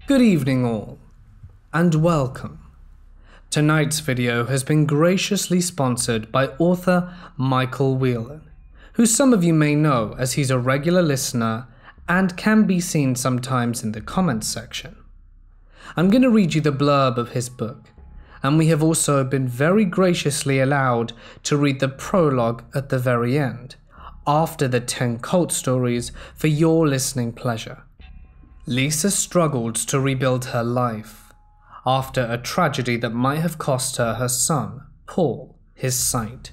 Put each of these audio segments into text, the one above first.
Good evening all, and welcome. Tonight's video has been graciously sponsored by author Michael Whelan, who some of you may know as he's a regular listener and can be seen sometimes in the comments section. I'm going to read you the blurb of his book, and we have also been very graciously allowed to read the prologue at the very end, after the 10 cult stories for your listening pleasure. Lisa struggled to rebuild her life after a tragedy that might have cost her her son, Paul, his sight.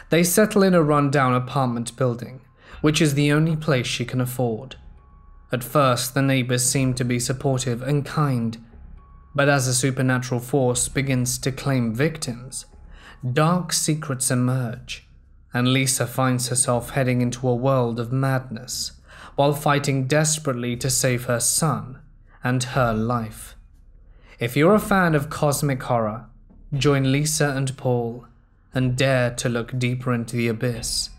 They settle in a run-down apartment building, which is the only place she can afford. At first, the neighbors seem to be supportive and kind, but as a supernatural force begins to claim victims, dark secrets emerge, and Lisa finds herself heading into a world of madness, while fighting desperately to save her son and her life. If you're a fan of cosmic horror, join Lisa and Paul and dare to look deeper into the abyss.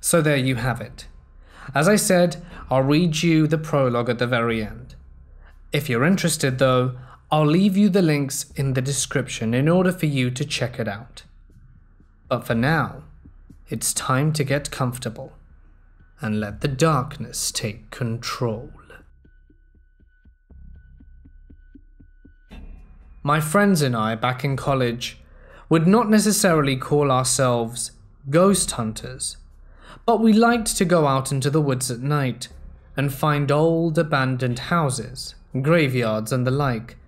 So there you have it. As I said, I'll read you the prologue at the very end. If you're interested though, I'll leave you the links in the description in order for you to check it out. But for now, it's time to get comfortable and let the darkness take control. My friends and I back in college would not necessarily call ourselves ghost hunters, but we liked to go out into the woods at night and find old abandoned houses, graveyards and the like,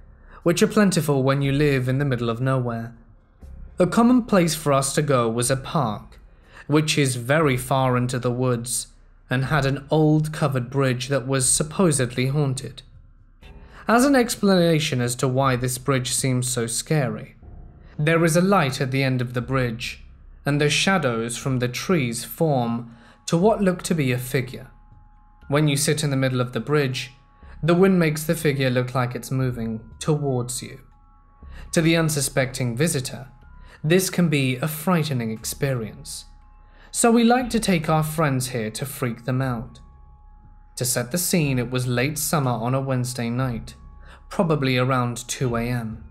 which are plentiful when you live in the middle of nowhere. A common place for us to go was a park, which is very far into the woods, and had an old covered bridge that was supposedly haunted. As an explanation as to why this bridge seems so scary, there is a light at the end of the bridge, and the shadows from the trees form to what look to be a figure. When you sit in the middle of the bridge, the wind makes the figure look like it's moving towards you. To the unsuspecting visitor, this can be a frightening experience. So we like to take our friends here to freak them out. To set the scene, it was late summer on a Wednesday night, probably around 2 a.m.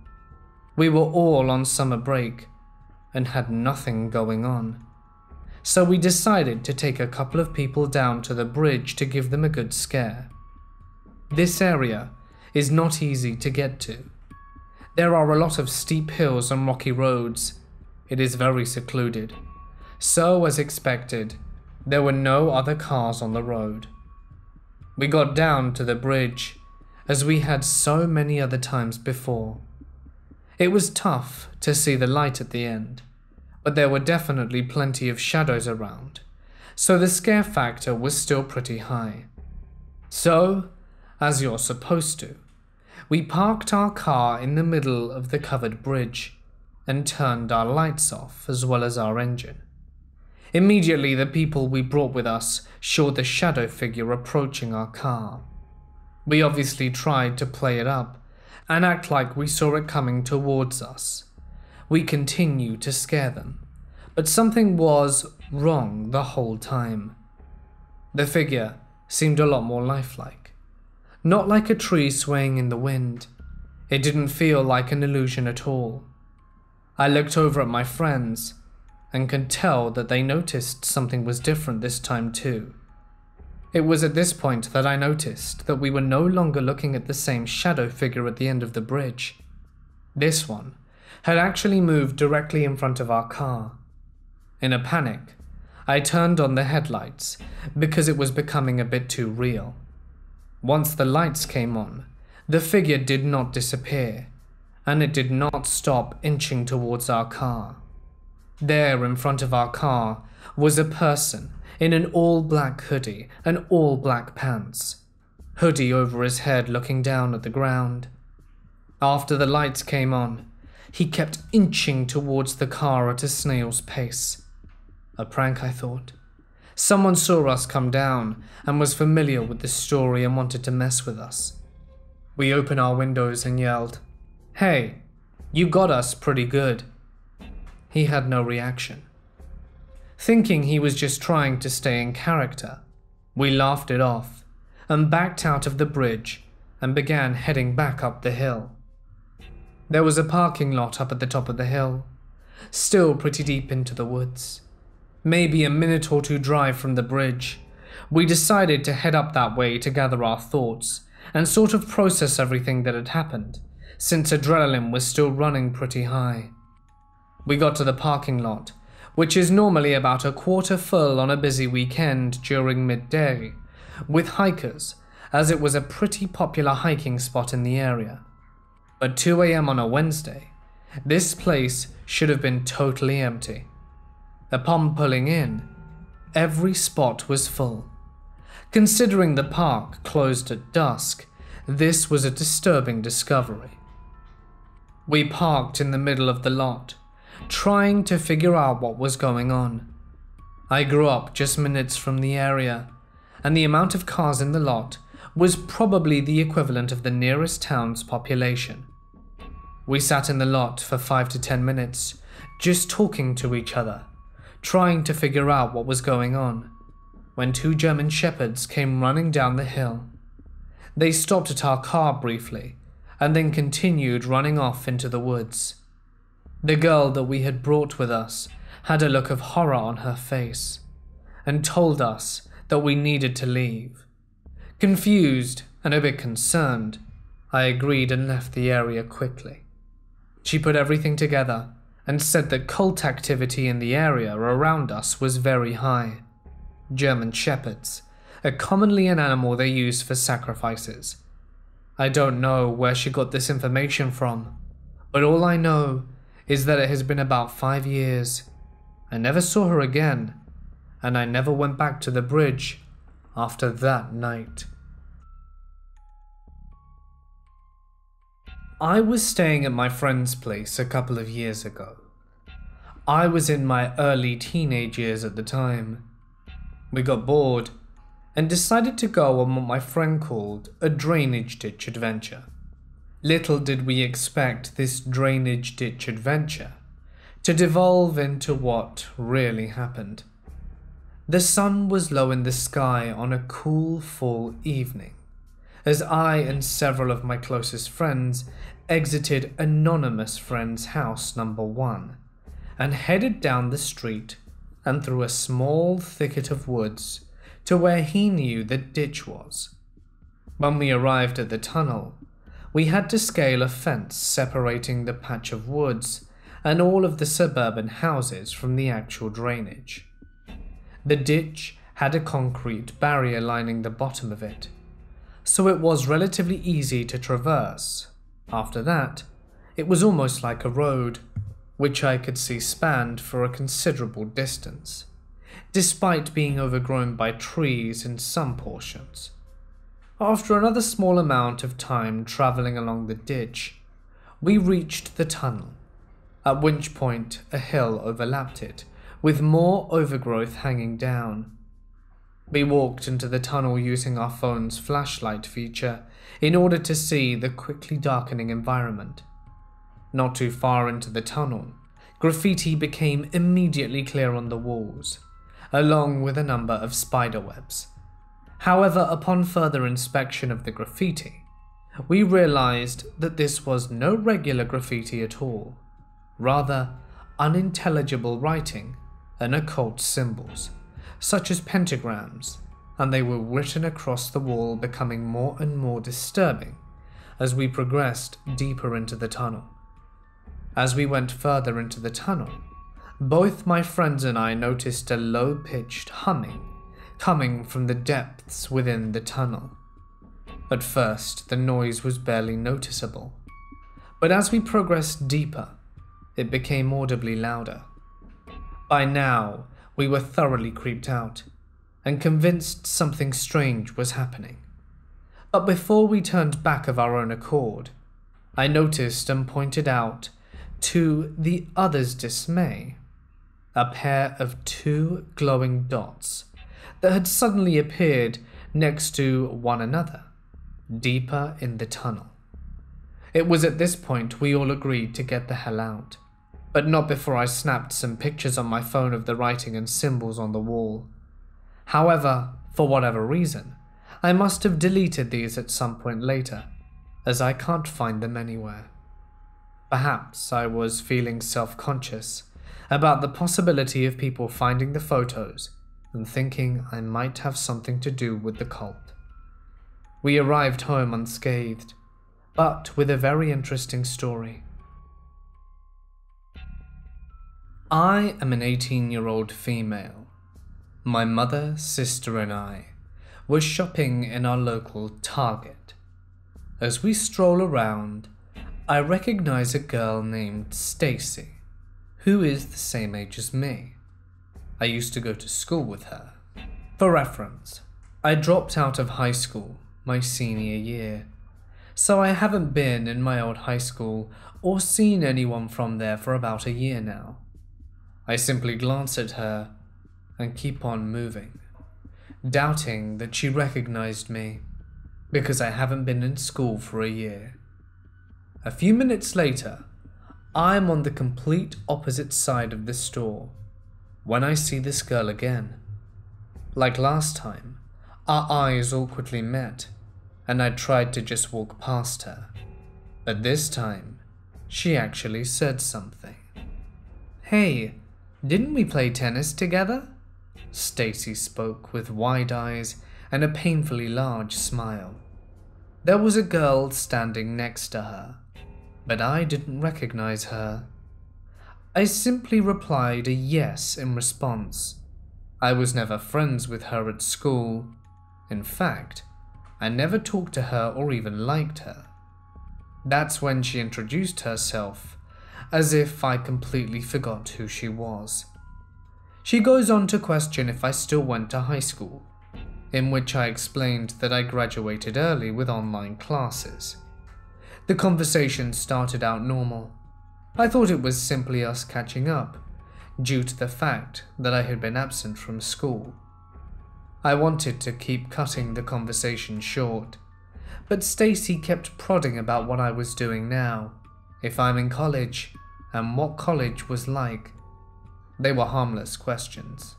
We were all on summer break and had nothing going on. So we decided to take a couple of people down to the bridge to give them a good scare. This area is not easy to get to. There are a lot of steep hills and rocky roads. It is very secluded. So, as expected, there were no other cars on the road. We got down to the bridge, as we had so many other times before. It was tough to see the light at the end, but there were definitely plenty of shadows around, so the scare factor was still pretty high. So, as you're supposed to, we parked our car in the middle of the covered bridge and turned our lights off as well as our engine. Immediately, the people we brought with us saw the shadow figure approaching our car. We obviously tried to play it up and act like we saw it coming towards us. We continued to scare them, but something was wrong the whole time. The figure seemed a lot more lifelike. Not like a tree swaying in the wind. It didn't feel like an illusion at all. I looked over at my friends and could tell that they noticed something was different this time too. It was at this point that I noticed that we were no longer looking at the same shadow figure at the end of the bridge. This one had actually moved directly in front of our car. In a panic, I turned on the headlights because it was becoming a bit too real. Once the lights came on, the figure did not disappear, and it did not stop inching towards our car. There in front of our car was a person in an all-black hoodie and all-black pants, hoodie over his head looking down at the ground. After the lights came on, he kept inching towards the car at a snail's pace. A prank, I thought. Someone saw us come down and was familiar with the story and wanted to mess with us. We opened our windows and yelled, "Hey, you got us pretty good." He had no reaction. Thinking he was just trying to stay in character, we laughed it off and backed out of the bridge and began heading back up the hill. There was a parking lot up at the top of the hill, still pretty deep into the woods. Maybe a minute or two drive from the bridge. We decided to head up that way to gather our thoughts and sort of process everything that had happened, since adrenaline was still running pretty high. We got to the parking lot, which is normally about a quarter full on a busy weekend during midday, with hikers, as it was a pretty popular hiking spot in the area. At 2 a.m. on a Wednesday, this place should have been totally empty. Upon pulling in, every spot was full. Considering the park closed at dusk, this was a disturbing discovery. We parked in the middle of the lot, trying to figure out what was going on. I grew up just minutes from the area, and the amount of cars in the lot was probably the equivalent of the nearest town's population. We sat in the lot for 5 to 10 minutes, just talking to each other, trying to figure out what was going on, when 2 German shepherds came running down the hill. They stopped at our car briefly, and then continued running off into the woods. The girl that we had brought with us had a look of horror on her face, and told us that we needed to leave. Confused and a bit concerned, I agreed and left the area quickly. She put everything together and said that cult activity in the area around us was very high. German shepherds are commonly an animal they use for sacrifices. I don't know where she got this information from, but all I know is that it has been about 5 years. I never saw her again, and I never went back to the bridge after that night. I was staying at my friend's place a couple of years ago. I was in my early teenage years at the time. We got bored and decided to go on what my friend called a drainage ditch adventure. Little did we expect this drainage ditch adventure to devolve into what really happened. The sun was low in the sky on a cool fall evening, as I and several of my closest friends exited anonymous friend's house number 1 and headed down the street and through a small thicket of woods to where he knew the ditch was. When we arrived at the tunnel, we had to scale a fence separating the patch of woods and all of the suburban houses from the actual drainage. The ditch had a concrete barrier lining the bottom of it, so it was relatively easy to traverse. After that, it was almost like a road, which I could see spanned for a considerable distance, despite being overgrown by trees in some portions. After another small amount of time travelling along the ditch, we reached the tunnel, at which point a hill overlapped it, with more overgrowth hanging down. We walked into the tunnel using our phone's flashlight feature in order to see the quickly darkening environment. Not too far into the tunnel, graffiti became immediately clear on the walls, along with a number of spider webs. However, upon further inspection of the graffiti, we realized that this was no regular graffiti at all, rather unintelligible writing and occult symbols, such as pentagrams, and they were written across the wall, becoming more and more disturbing as we progressed deeper into the tunnel. As we went further into the tunnel, both my friends and I noticed a low-pitched humming coming from the depths within the tunnel. At first, the noise was barely noticeable, but as we progressed deeper, it became audibly louder. By now, we were thoroughly creeped out and convinced something strange was happening. But before we turned back of our own accord, I noticed and pointed out, to the others' dismay, a pair of 2 glowing dots that had suddenly appeared next to one another, deeper in the tunnel. It was at this point we all agreed to get the hell out, but not before I snapped some pictures on my phone of the writing and symbols on the wall. However, for whatever reason, I must have deleted these at some point later, as I can't find them anywhere. Perhaps I was feeling self-conscious about the possibility of people finding the photos and thinking I might have something to do with the cult. We arrived home unscathed, but with a very interesting story. I am an 18-year-old female. My mother, sister, and I were shopping in our local Target. As we stroll around, I recognize a girl named Stacy, who is the same age as me. I used to go to school with her. For reference, I dropped out of high school my senior year, so I haven't been in my old high school or seen anyone from there for about a year now. I simply glance at her and keep on moving, doubting that she recognized me, because I haven't been in school for a year. A few minutes later, I am on the complete opposite side of the store when I see this girl again. Like last time, our eyes awkwardly met, and I tried to just walk past her. But this time, she actually said something. "Hey, didn't we play tennis together?" Stacy spoke with wide eyes and a painfully large smile. There was a girl standing next to her, but I didn't recognize her. I simply replied a yes in response. I was never friends with her at school. In fact, I never talked to her or even liked her. That's when she introduced herself, as if I completely forgot who she was. She goes on to question if I still went to high school, in which I explained that I graduated early with online classes. The conversation started out normal. I thought it was simply us catching up, due to the fact that I had been absent from school. I wanted to keep cutting the conversation short, but Stacy kept prodding about what I was doing now, if I'm in college, and what college was like. They were harmless questions,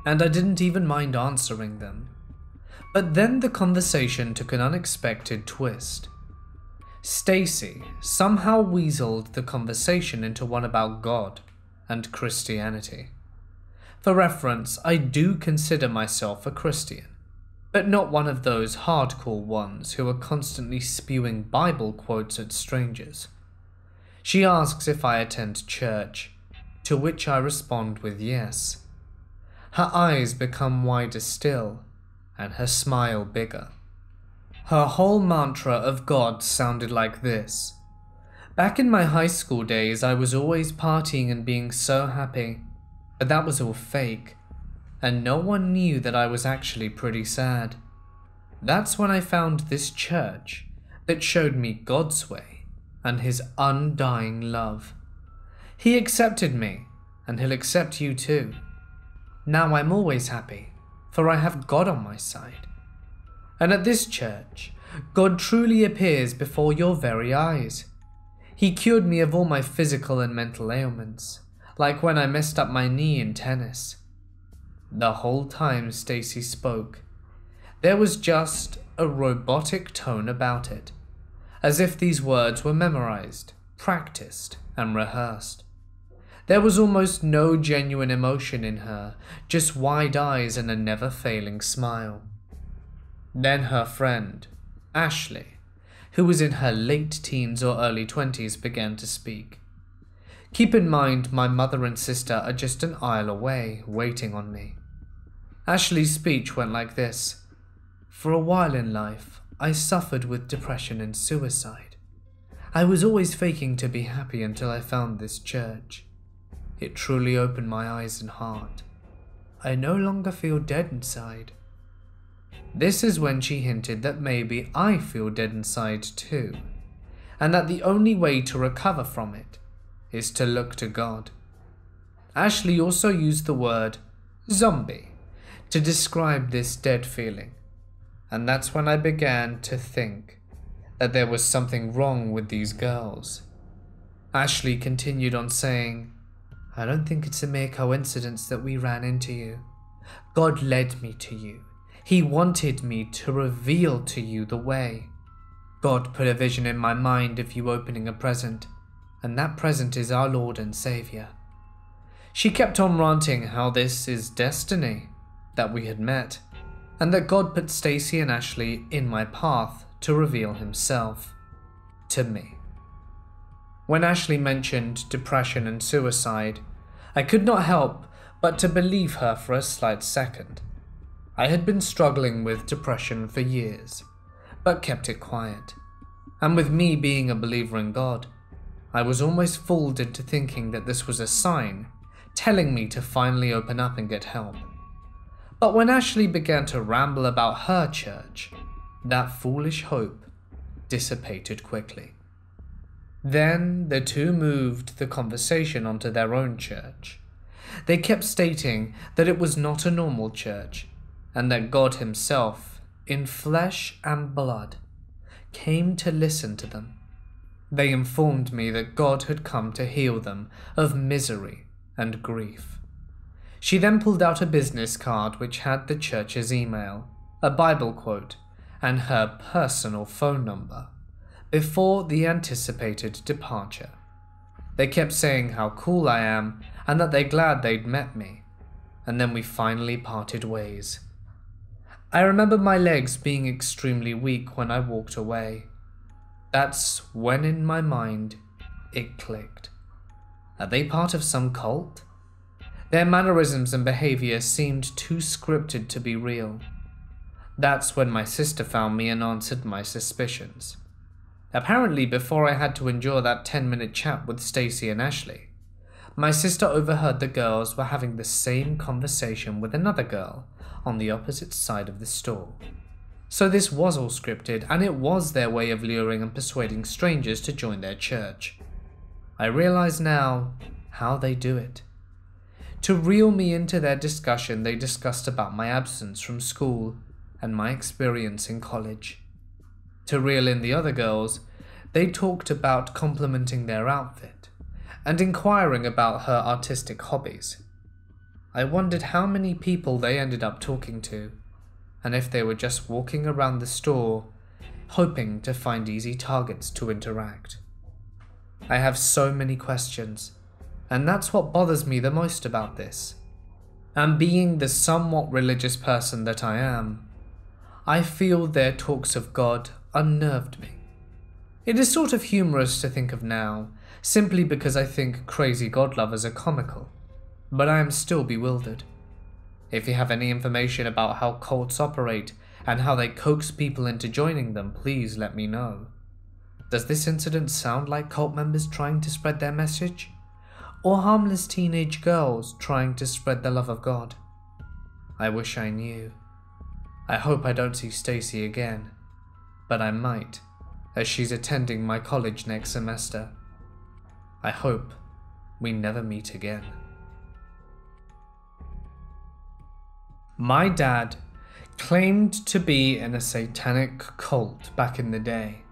and I didn't even mind answering them. But then the conversation took an unexpected twist. Stacy somehow weaseled the conversation into one about God and Christianity. For reference, I do consider myself a Christian, but not one of those hardcore ones who are constantly spewing Bible quotes at strangers. She asks if I attend church, to which I respond with yes. Her eyes become wider still, and her smile bigger. Her whole mantra of God sounded like this. Back in my high school days, I was always partying and being so happy, but that was all fake, and no one knew that I was actually pretty sad. That's when I found this church that showed me God's way and His undying love. He accepted me, and He'll accept you too. Now I'm always happy, for I have God on my side. And at this church, God truly appears before your very eyes. He cured me of all my physical and mental ailments, like when I messed up my knee in tennis. The whole time Stacy spoke, there was just a robotic tone about it, as if these words were memorized, practiced, and rehearsed. There was almost no genuine emotion in her, just wide eyes and a never-failing smile. Then her friend, Ashley, who was in her late teens or early 20s, began to speak. Keep in mind, my mother and sister are just an aisle away, waiting on me. Ashley's speech went like this. For a while in life, I suffered with depression and suicide. I was always faking to be happy until I found this church. It truly opened my eyes and heart. I no longer feel dead inside. This is when she hinted that maybe I feel dead inside too, and that the only way to recover from it is to look to God. Ashley also used the word zombie to describe this dead feeling, and that's when I began to think that there was something wrong with these girls. Ashley continued on saying, I don't think it's a mere coincidence that we ran into you. God led me to you. He wanted me to reveal to you the way. God put a vision in my mind of you opening a present, and that present is our Lord and Savior. She kept on ranting how this is destiny, that we had met, and that God put Stacy and Ashley in my path to reveal himself to me. When Ashley mentioned depression and suicide, I could not help but to believe her for a slight second. I had been struggling with depression for years, but kept it quiet. And with me being a believer in God, I was almost fooled into thinking that this was a sign telling me to finally open up and get help. But when Ashley began to ramble about her church, that foolish hope dissipated quickly. Then the two moved the conversation onto their own church. They kept stating that it was not a normal church, and that God himself, in flesh and blood, came to listen to them. They informed me that God had come to heal them of misery and grief. She then pulled out a business card which had the church's email, a Bible quote, and her personal phone number before the anticipated departure. They kept saying how cool I am and that they're glad they'd met me, and then we finally parted ways. I remember my legs being extremely weak when I walked away. That's when in my mind it clicked. Are they part of some cult? Their mannerisms and behavior seemed too scripted to be real. That's when my sister found me and answered my suspicions. Apparently, before I had to endure that 10-minute chat with Stacy and Ashley, my sister overheard the girls were having the same conversation with another girl on the opposite side of the store. So this was all scripted, and it was their way of luring and persuading strangers to join their church. I realize now how they do it. To reel me into their discussion, they discussed about my absence from school and my experience in college. To reel in the other girls, they talked about complimenting their outfit and inquiring about her artistic hobbies. I wondered how many people they ended up talking to, and if they were just walking around the store, hoping to find easy targets to interact. I have so many questions, and that's what bothers me the most about this. And being the somewhat religious person that I am, I feel their talks of God unnerved me. It is sort of humorous to think of now, simply because I think crazy God lovers are comical, but I am still bewildered. If you have any information about how cults operate and how they coax people into joining them, please let me know. Does this incident sound like cult members trying to spread their message? Or harmless teenage girls trying to spread the love of God? I wish I knew. I hope I don't see Stacy again, but I might, as she's attending my college next semester. I hope we never meet again. My dad claimed to be in a satanic cult back in the day.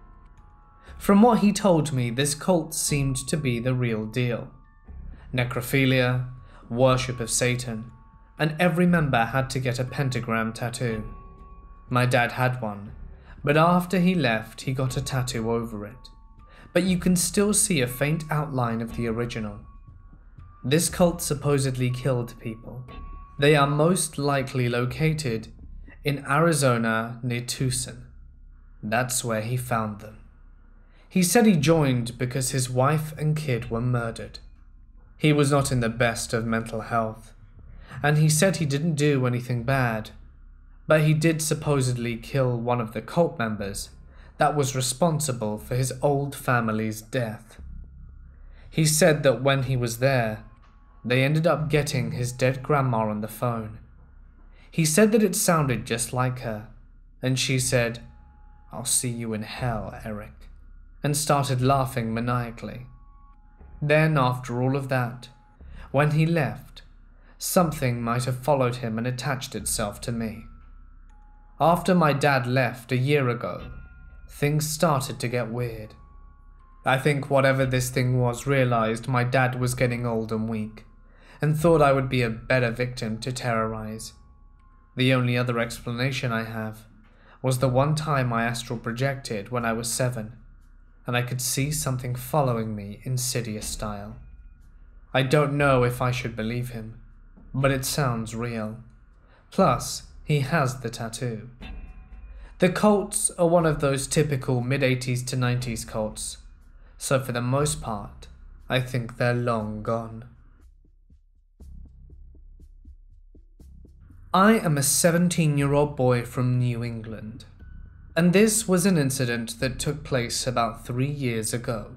From what he told me, this cult seemed to be the real deal. Necrophilia, worship of Satan, and every member had to get a pentagram tattoo. My dad had one, but after he left, he got a tattoo over it. But you can still see a faint outline of the original. This cult supposedly killed people. They are most likely located in Arizona near Tucson. That's where he found them. He said he joined because his wife and kid were murdered. He was not in the best of mental health, and he said he didn't do anything bad, but he did supposedly kill one of the cult members that was responsible for his old family's death. He said that when he was there, they ended up getting his dead grandma on the phone. He said that it sounded just like her, and she said, "I'll see you in hell, Eric," and started laughing maniacally. Then, after all of that, when he left, something might have followed him and attached itself to me. After my dad left a year ago, things started to get weird. I think whatever this thing was realized my dad was getting old and weak, and thought I would be a better victim to terrorize. The only other explanation I have was the one time I astral projected when I was 7, and I could see something following me insidious style. I don't know if I should believe him, but it sounds real. Plus, he has the tattoo. The cults are one of those typical mid-80s to 90s cults, so for the most part, I think they're long gone. I am a 17-year-old boy from New England, and this was an incident that took place about 3 years ago.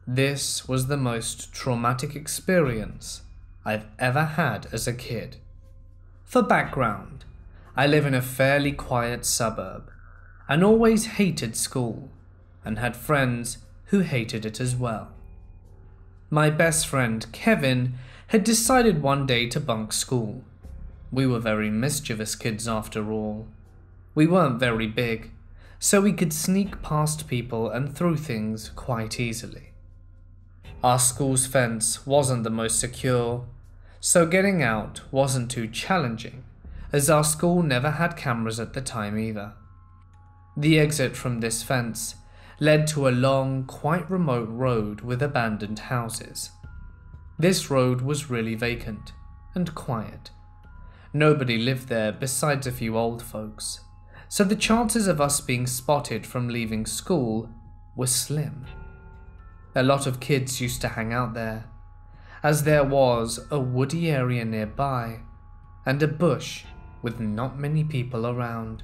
This was the most traumatic experience I've ever had as a kid. For background, I live in a fairly quiet suburb and always hated school and had friends who hated it as well. My best friend Kevin had decided one day to bunk school. We were very mischievous kids after all. We weren't very big, so we could sneak past people and through things quite easily. Our school's fence wasn't the most secure, so getting out wasn't too challenging, as our school never had cameras at the time either. The exit from this fence led to a long, quite remote road with abandoned houses. This road was really vacant and quiet. Nobody lived there besides a few old folks, so the chances of us being spotted from leaving school were slim. A lot of kids used to hang out there, as there was a woody area nearby and a bush with not many people around.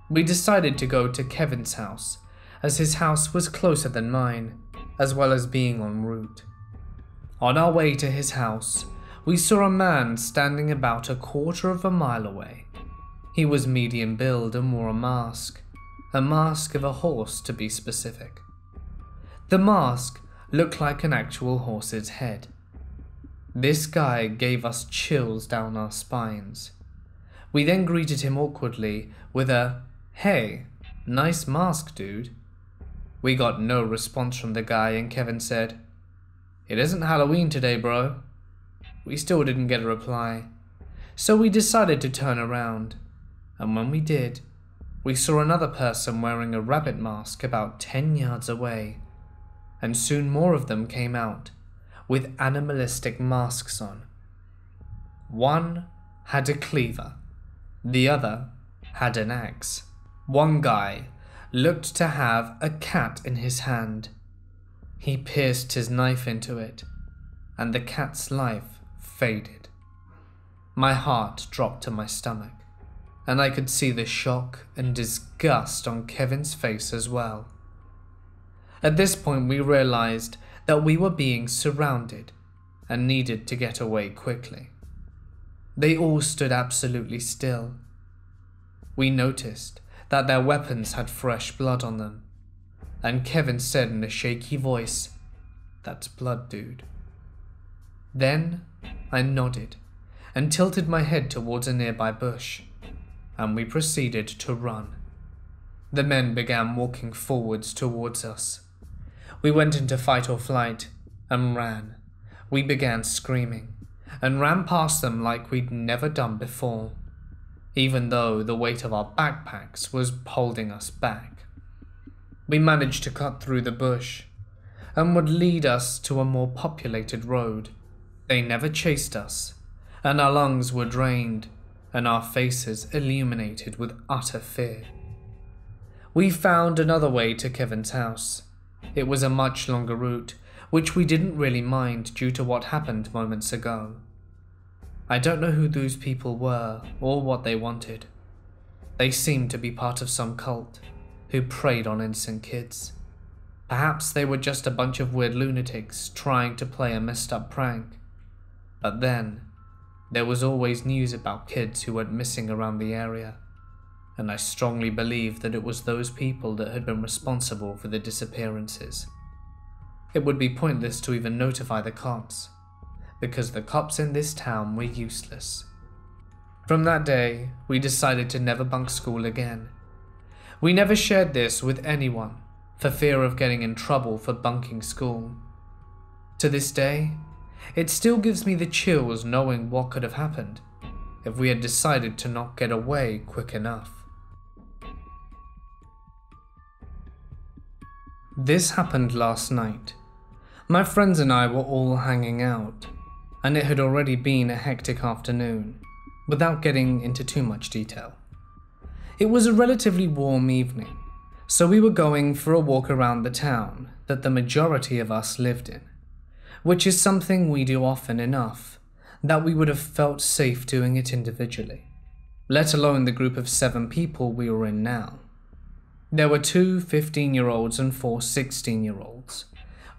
We decided to go to Kevin's house, as his house was closer than mine, as well as being en route. On our way to his house, we saw a man standing about a quarter of a mile away. He was medium build and wore a mask of a horse to be specific. The mask looked like an actual horse's head. This guy gave us chills down our spines. We then greeted him awkwardly with a, "Hey, nice mask, dude." We got no response from the guy and Kevin said, "It isn't Halloween today, bro." We still didn't get a reply, so we decided to turn around, and when we did, we saw another person wearing a rabbit mask about 10 yards away, and soon more of them came out with animalistic masks on. One had a cleaver, the other had an axe. One guy looked to have a cat in his hand. He pierced his knife into it, and the cat's life faded. My heart dropped to my stomach, and I could see the shock and disgust on Kevin's face as well. At this point, we realized that we were being surrounded and needed to get away quickly. They all stood absolutely still. We noticed that their weapons had fresh blood on them, and Kevin said in a shaky voice, "That's blood, dude." Then I nodded and tilted my head towards a nearby bush, and we proceeded to run. The men began walking forwards towards us. We went into fight or flight and ran. We began screaming and ran past them like we'd never done before, even though the weight of our backpacks was holding us back. We managed to cut through the bush and would lead us to a more populated road. They never chased us, and our lungs were drained and our faces illuminated with utter fear. We found another way to Kevin's house. It was a much longer route, which we didn't really mind due to what happened moments ago. I don't know who those people were or what they wanted. They seemed to be part of some cult who preyed on innocent kids. Perhaps they were just a bunch of weird lunatics trying to play a messed up prank. But then, there was always news about kids who went missing around the area, and I strongly believe that it was those people that had been responsible for the disappearances. It would be pointless to even notify the cops, because the cops in this town were useless. From that day, we decided to never bunk school again. We never shared this with anyone, for fear of getting in trouble for bunking school. To this day, it still gives me the chills knowing what could have happened if we had decided to not get away quick enough. This happened last night. My friends and I were all hanging out, and it had already been a hectic afternoon, without getting into too much detail. It was a relatively warm evening, so we were going for a walk around the town that the majority of us lived in, which is something we do often enough that we would have felt safe doing it individually, let alone the group of 7 people we were in now. There were 2 15-year-olds and 4 16-year-olds,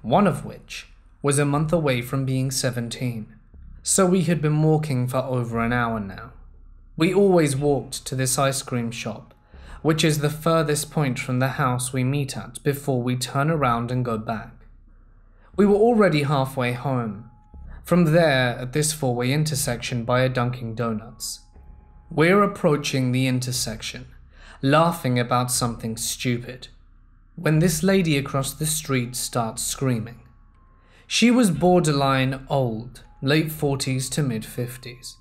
one of which was a month away from being 17, so we had been walking for over an hour now. We always walked to this ice cream shop, which is the furthest point from the house we meet at before we turn around and go back. We were already halfway home, from there at this 4-way intersection by a Dunkin' Donuts. We're approaching the intersection, laughing about something stupid, when this lady across the street starts screaming. She was borderline old, late 40s to mid 50s.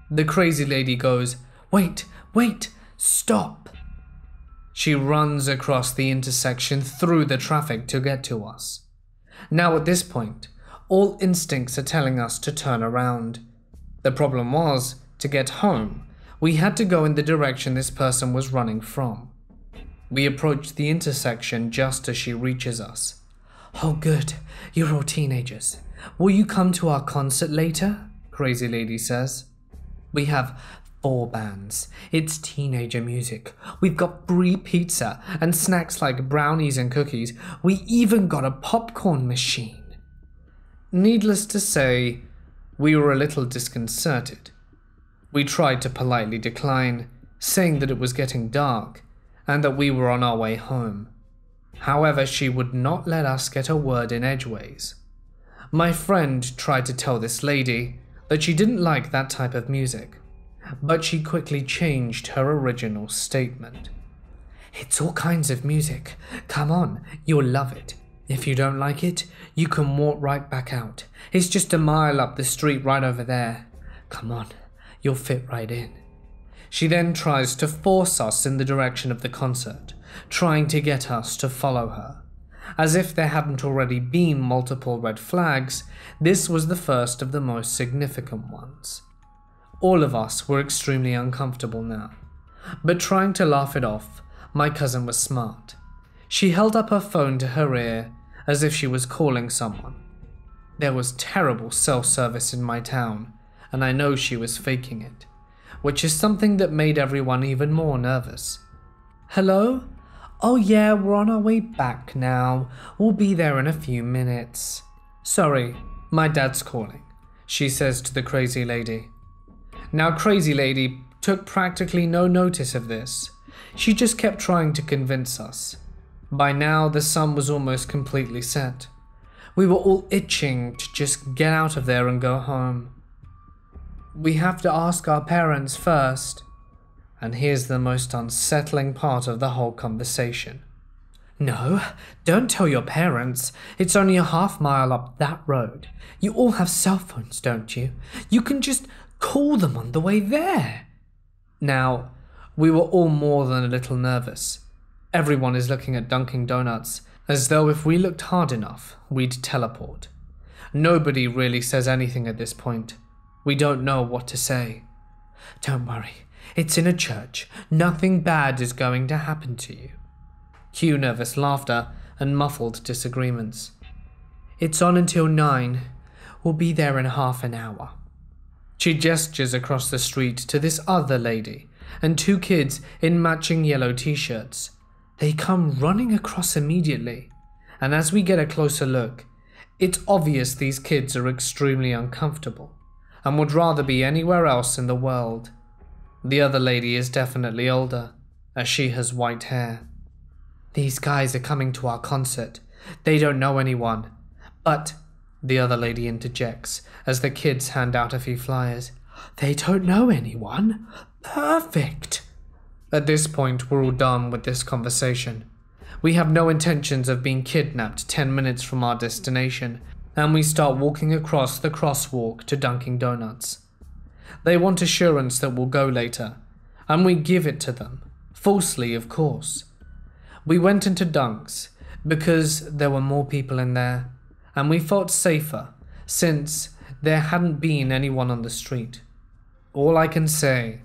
The crazy lady goes, "Wait, wait, stop." She runs across the intersection through the traffic to get to us. Now at this point, all instincts are telling us to turn around. The problem was, to get home, we had to go in the direction this person was running from. We approach the intersection just as she reaches us. "Oh good, you're all teenagers. Will you come to our concert later?" Crazy lady says. "We have 4 bands. It's teenager music. We've got free pizza and snacks like brownies and cookies. We even got a popcorn machine." Needless to say, we were a little disconcerted. We tried to politely decline, saying that it was getting dark and that we were on our way home. However, she would not let us get a word in edgeways. My friend tried to tell this lady that she didn't like that type of music, but she quickly changed her original statement. "It's all kinds of music. Come on, you'll love it. If you don't like it, you can walk right back out. It's just a mile up the street right over there. Come on, you'll fit right in." She then tries to force us in the direction of the concert, trying to get us to follow her. As if there hadn't already been multiple red flags, this was the first of the most significant ones. All of us were extremely uncomfortable now, but trying to laugh it off, my cousin was smart. She held up her phone to her ear as if she was calling someone. There was terrible self-service in my town, and I know she was faking it, which is something that made everyone even more nervous. "Hello? Oh yeah, we're on our way back now. We'll be there in a few minutes." "Sorry, my dad's calling," she says to the crazy lady. Now, crazy lady took practically no notice of this. She just kept trying to convince us. By now, the sun was almost completely set. We were all itching to just get out of there and go home. "We have to ask our parents first." And here's the most unsettling part of the whole conversation. "No, don't tell your parents. It's only a half-mile up that road. You all have cell phones, don't you? You can just call them on the way there." Now, we were all more than a little nervous. Everyone is looking at Dunkin' Donuts, as though if we looked hard enough, we'd teleport. Nobody really says anything at this point. We don't know what to say. "Don't worry, it's in a church. Nothing bad is going to happen to you." Cue nervous laughter and muffled disagreements. "It's on until 9. We'll be there in half an hour." She gestures across the street to this other lady and 2 kids in matching yellow t-shirts. They come running across immediately, and as we get a closer look, it's obvious these kids are extremely uncomfortable and would rather be anywhere else in the world. The other lady is definitely older, as she has white hair. "These guys are coming to our concert. They don't know anyone. But," the other lady interjects as the kids hand out a few flyers, "they don't know anyone? Perfect." At this point, we're all done with this conversation. We have no intentions of being kidnapped 10 minutes from our destination, and we start walking across the crosswalk to Dunkin' Donuts. They want assurance that we'll go later, and we give it to them, falsely of course. We went into Dunks because there were more people in there, and we felt safer since there hadn't been anyone on the street. All I can say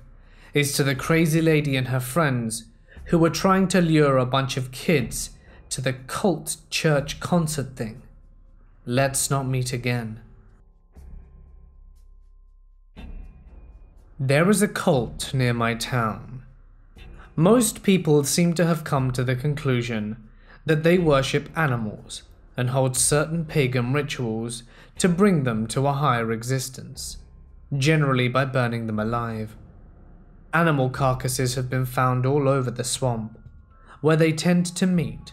is to the crazy lady and her friends who were trying to lure a bunch of kids to the cult church concert thing, let's not meet again. There is a cult near my town. Most people seem to have come to the conclusion that they worship animals and hold certain pagan rituals to bring them to a higher existence, generally by burning them alive. Animal carcasses have been found all over the swamp, where they tend to meet,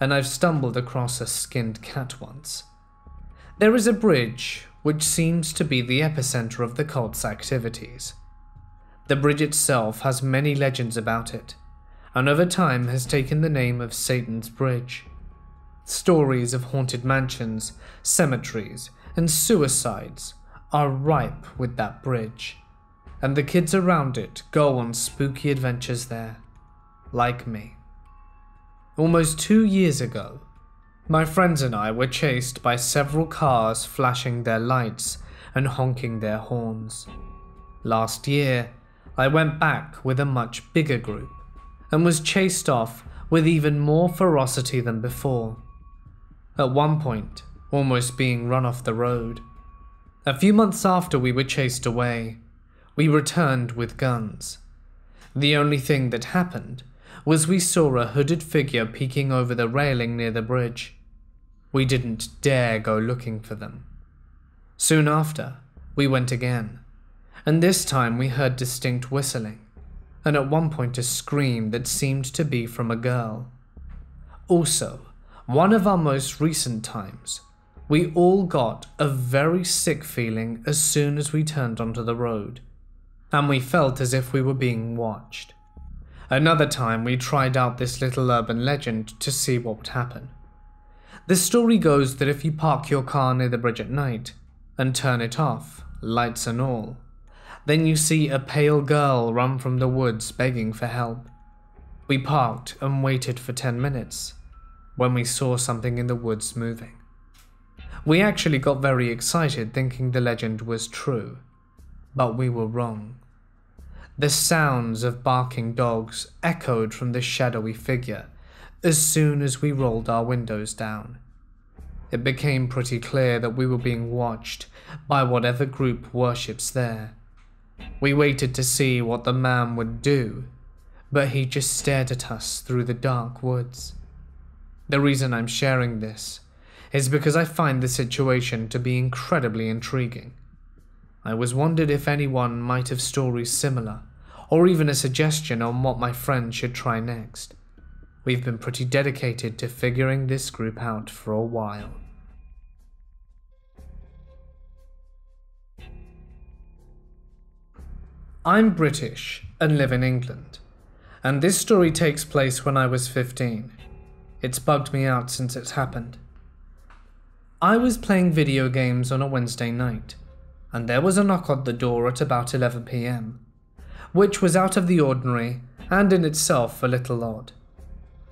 and I've stumbled across a skinned cat once. There is a bridge which seems to be the epicenter of the cult's activities. The bridge itself has many legends about it, and over time has taken the name of Satan's Bridge. Stories of haunted mansions, cemeteries, and suicides are ripe with that bridge, and the kids around it go on spooky adventures there, like me. Almost 2 years ago, my friends and I were chased by several cars flashing their lights and honking their horns. Last year, I went back with a much bigger group and was chased off with even more ferocity than before. At one point, almost being run off the road. A few months after we were chased away, we returned with guns. The only thing that happened was we saw a hooded figure peeking over the railing near the bridge. We didn't dare go looking for them. Soon after, we went again, and this time we heard distinct whistling, and at one point a scream that seemed to be from a girl. Also, one of our most recent times, we all got a very sick feeling as soon as we turned onto the road, and we felt as if we were being watched. Another time we tried out this little urban legend to see what would happen. The story goes that if you park your car near the bridge at night and turn it off, lights and all, then you see a pale girl run from the woods begging for help. We parked and waited for 10 minutes when we saw something in the woods moving. We actually got very excited thinking the legend was true, but we were wrong. The sounds of barking dogs echoed from the shadowy figure as soon as we rolled our windows down. It became pretty clear that we were being watched by whatever group worships there. We waited to see what the man would do, but he just stared at us through the dark woods. The reason I'm sharing this is because I find the situation to be incredibly intriguing. I was wondered if anyone might have stories similar, or even a suggestion on what my friends should try next. We've been pretty dedicated to figuring this group out for a while. I'm British and live in England, and this story takes place when I was 15. It's bugged me out since it's happened. I was playing video games on a Wednesday night, and there was a knock on the door at about 11 PM, which was out of the ordinary and in itself a little odd.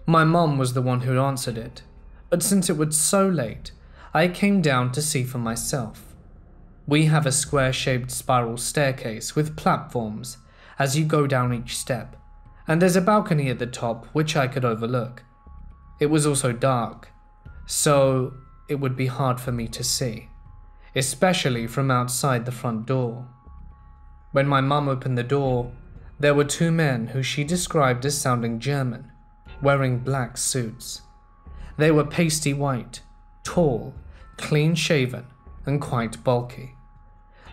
My mom was the one who answered it, but since it was so late, I came down to see for myself. We have a square-shaped spiral staircase with platforms as you go down each step, and there's a balcony at the top which I could overlook. It was also dark, so it would be hard for me to see, especially from outside the front door. When my mum opened the door, there were two men who she described as sounding German, wearing black suits. They were pasty white, tall, clean-shaven, and quite bulky.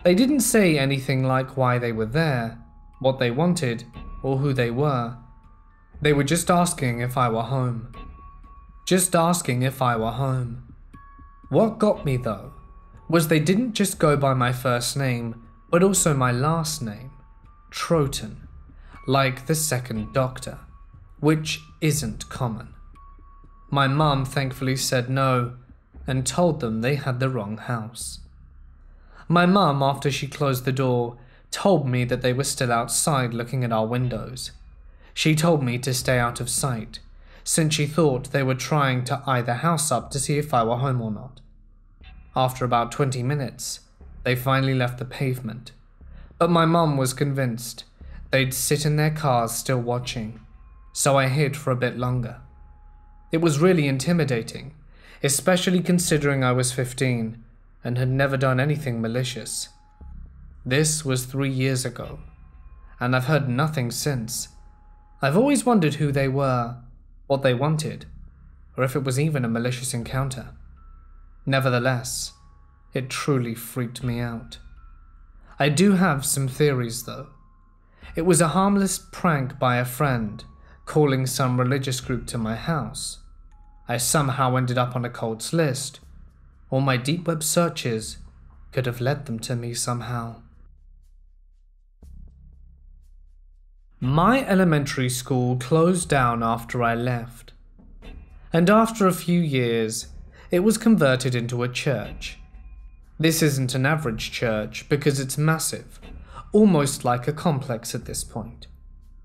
They didn't say anything like why they were there, what they wanted, or who they were. They were just asking if I were home. Just asking if I were home. What got me though, was they didn't just go by my first name, but also my last name, Troughton, like the second Doctor, which isn't common. My mum thankfully said no, and told them they had the wrong house. My mum, after she closed the door, told me that they were still outside looking at our windows. She told me to stay out of sight, since she thought they were trying to eye the house up to see if I were home or not. After about 20 minutes, they finally left the pavement, but my mum was convinced they'd sit in their cars still watching, so I hid for a bit longer. It was really intimidating, especially considering I was 15 and had never done anything malicious. This was 3 years ago, and I've heard nothing since. I've always wondered who they were, what they wanted, or if it was even a malicious encounter. Nevertheless, it truly freaked me out. I do have some theories though. It was a harmless prank by a friend, calling some religious group to my house. I somehow ended up on a cult's list, or my deep web searches could have led them to me somehow. My elementary school closed down after I left, and after a few years, it was converted into a church. This isn't an average church because it's massive, almost like a complex at this point.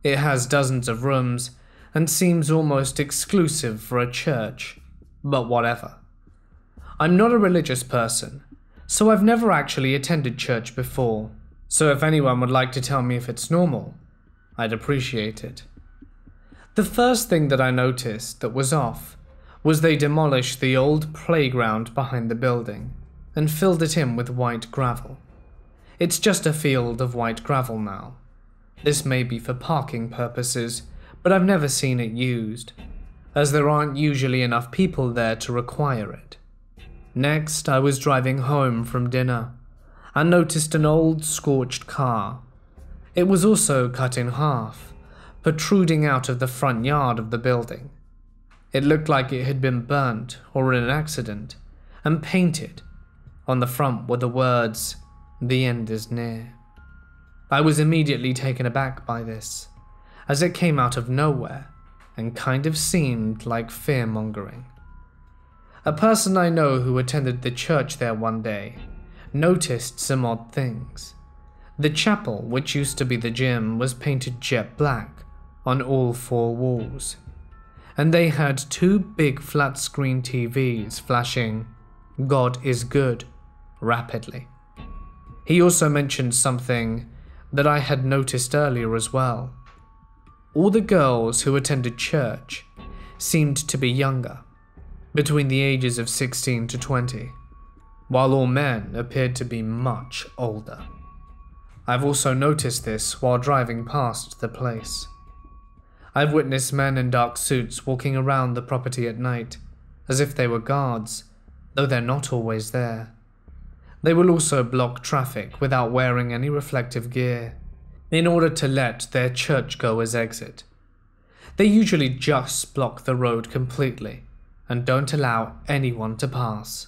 It has dozens of rooms and seems almost exclusive for a church, but whatever. I'm not a religious person, so I've never actually attended church before, so if anyone would like to tell me if it's normal, I'd appreciate it. The first thing that I noticed that was off was they demolished the old playground behind the building and filled it in with white gravel. It's just a field of white gravel now. This may be for parking purposes, but I've never seen it used, as there aren't usually enough people there to require it. Next, I was driving home from dinner and noticed an old scorched car. It was also cut in half, protruding out of the front yard of the building. It looked like it had been burnt or in an accident, and painted. On the front were the words, "The end is near." I was immediately taken aback by this, as it came out of nowhere and kind of seemed like fear-mongering. A person I know who attended the church there one day noticed some odd things. The chapel, which used to be the gym, was painted jet black on all 4 walls, and they had 2 big flat-screen TVs flashing "God is good" rapidly. He also mentioned something that I had noticed earlier as well. All the girls who attended church seemed to be younger, between the ages of 16 to 20, while all men appeared to be much older. I've also noticed this while driving past the place. I've witnessed men in dark suits walking around the property at night, as if they were guards, though they're not always there. They will also block traffic without wearing any reflective gear, in order to let their churchgoers exit. They usually just block the road completely, and don't allow anyone to pass.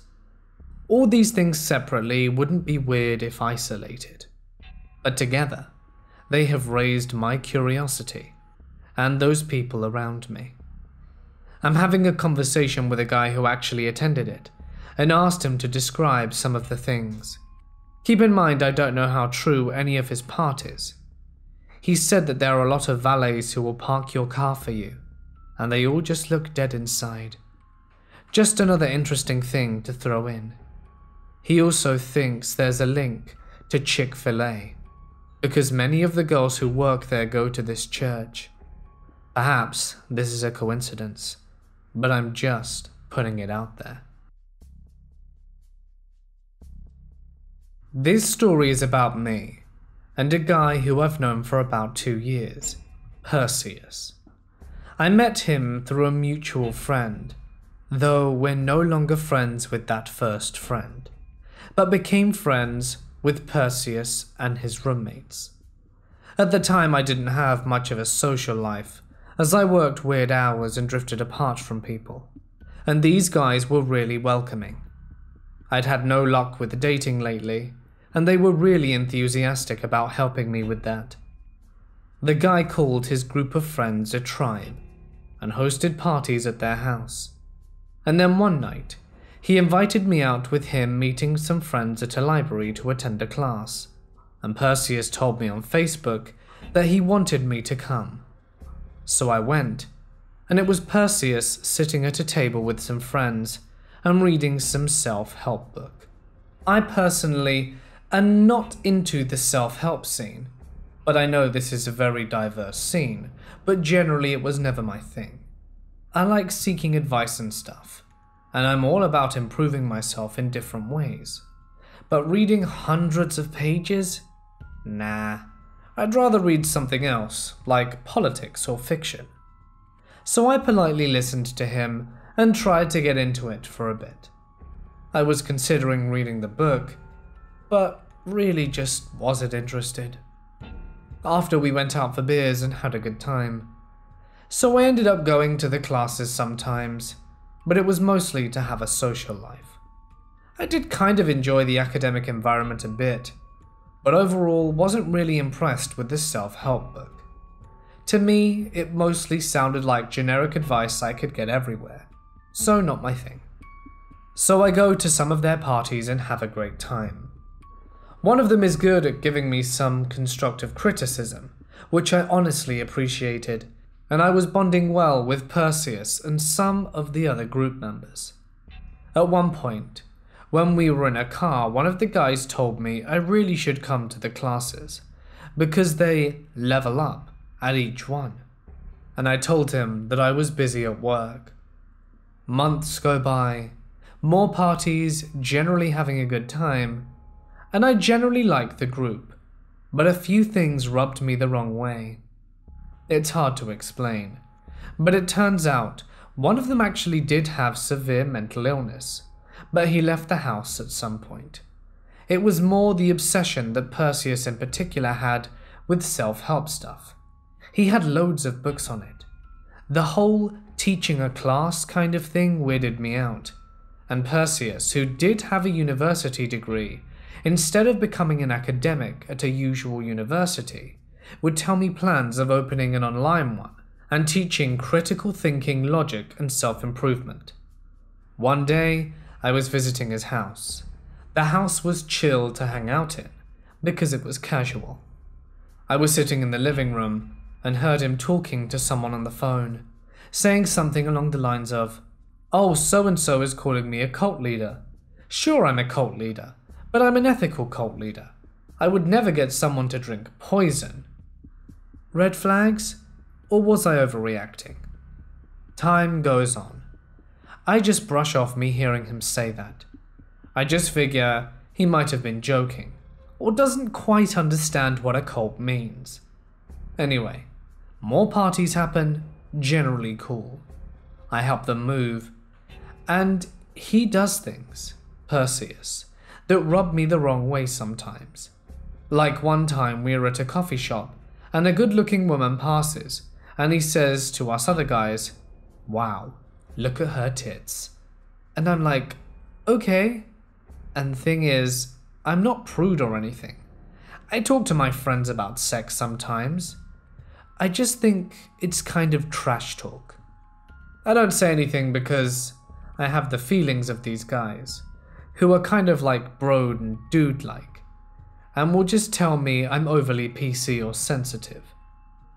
All these things separately wouldn't be weird if isolated, but together, they have raised my curiosity, and those people around me. I'm having a conversation with a guy who actually attended it, and asked him to describe some of the things. Keep in mind I don't know how true any of his part is. He said that there are a lot of valets who will park your car for you, and they all just look dead inside. Just another interesting thing to throw in. He also thinks there's a link to Chick-fil-A, because many of the girls who work there go to this church. Perhaps this is a coincidence, but I'm just putting it out there. This story is about me, and a guy who I've known for about 2 years, Perseus. I met him through a mutual friend, though we're no longer friends with that first friend, but became friends with Perseus and his roommates. At the time I didn't have much of a social life, as I worked weird hours and drifted apart from people, and these guys were really welcoming. I'd had no luck with dating lately, and they were really enthusiastic about helping me with that. The guy called his group of friends a tribe, and hosted parties at their house. And then one night, he invited me out with him meeting some friends at a library to attend a class, and Perseus told me on Facebook that he wanted me to come. So I went, and it was Perseus sitting at a table with some friends and reading some self-help book. I personally am not into the self-help scene, but I know this is a very diverse scene, but generally it was never my thing. I like seeking advice and stuff, and I'm all about improving myself in different ways. But reading hundreds of pages? Nah, I'd rather read something else, like politics or fiction. So I politely listened to him and tried to get into it for a bit. I was considering reading the book, but really just wasn't interested. After we went out for beers and had a good time. So I ended up going to the classes sometimes, but it was mostly to have a social life. I did kind of enjoy the academic environment a bit, but overall wasn't really impressed with the self-help book. To me, it mostly sounded like generic advice I could get everywhere, so not my thing. So I go to some of their parties and have a great time. One of them is good at giving me some constructive criticism, which I honestly appreciated, and I was bonding well with Perseus and some of the other group members. At one point, when we were in a car, one of the guys told me I really should come to the classes, because they level up at each one, and I told him that I was busy at work. Months go by, more parties, generally having a good time, and I generally like the group, but a few things rubbed me the wrong way. It's hard to explain, but it turns out one of them actually did have severe mental illness, but he left the house at some point. It was more the obsession that Perseus in particular had with self-help stuff. He had loads of books on it. The whole teaching a class kind of thing weirded me out, and Perseus, who did have a university degree, instead of becoming an academic at a usual university, would tell me plans of opening an online one and teaching critical thinking, logic, and self-improvement. One day, I was visiting his house. The house was chill to hang out in, because it was casual. I was sitting in the living room and heard him talking to someone on the phone, saying something along the lines of, "Oh, so-and-so is calling me a cult leader. Sure, I'm a cult leader, but I'm an ethical cult leader. I would never get someone to drink poison." Red flags? Or was I overreacting? Time goes on. I just brush off me hearing him say that. I just figure he might have been joking, or doesn't quite understand what a cult means. Anyway, more parties happen, generally cool. I help them move, and he does things, Perseus, that rub me the wrong way sometimes. Like one time we were at a coffee shop, and a good-looking woman passes, and he says to us other guys, "Wow, look at her tits." And I'm like, okay. And thing is, I'm not prude or anything. I talk to my friends about sex sometimes. I just think it's kind of trash talk. I don't say anything because I have the feelings of these guys, who are kind of like broad and dude-like, and will just tell me I'm overly PC or sensitive.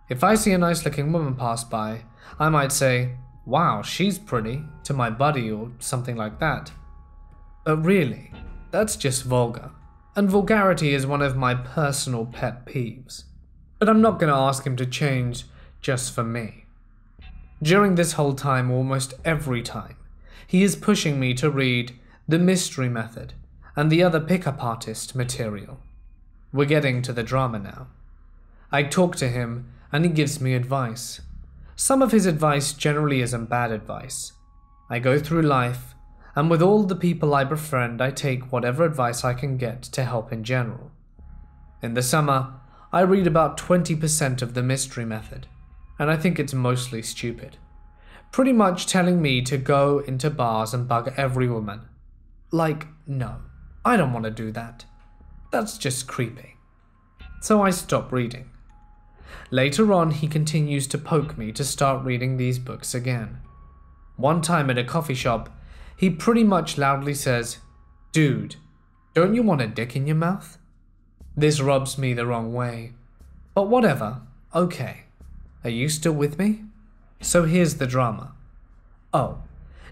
If I see a nice-looking woman pass by, I might say, "Wow, she's pretty," to my buddy or something like that. But really, that's just vulgar, and vulgarity is one of my personal pet peeves. But I'm not going to ask him to change just for me. During this whole time, almost every time, he is pushing me to read The Mystery Method and the other pickup artist material. We're getting to the drama now. I talk to him and he gives me advice. Some of his advice generally isn't bad advice. I go through life, and with all the people I befriend, I take whatever advice I can get to help in general. In the summer, I read about 20% of The Mystery Method, and I think it's mostly stupid. Pretty much telling me to go into bars and bug every woman. Like, no, I don't want to do that. That's just creepy. So I stop reading. Later on, he continues to poke me to start reading these books again. One time at a coffee shop, he pretty much loudly says, "Dude, don't you want a dick in your mouth?" This rubs me the wrong way. But whatever, okay. Are you still with me? So here's the drama. Oh,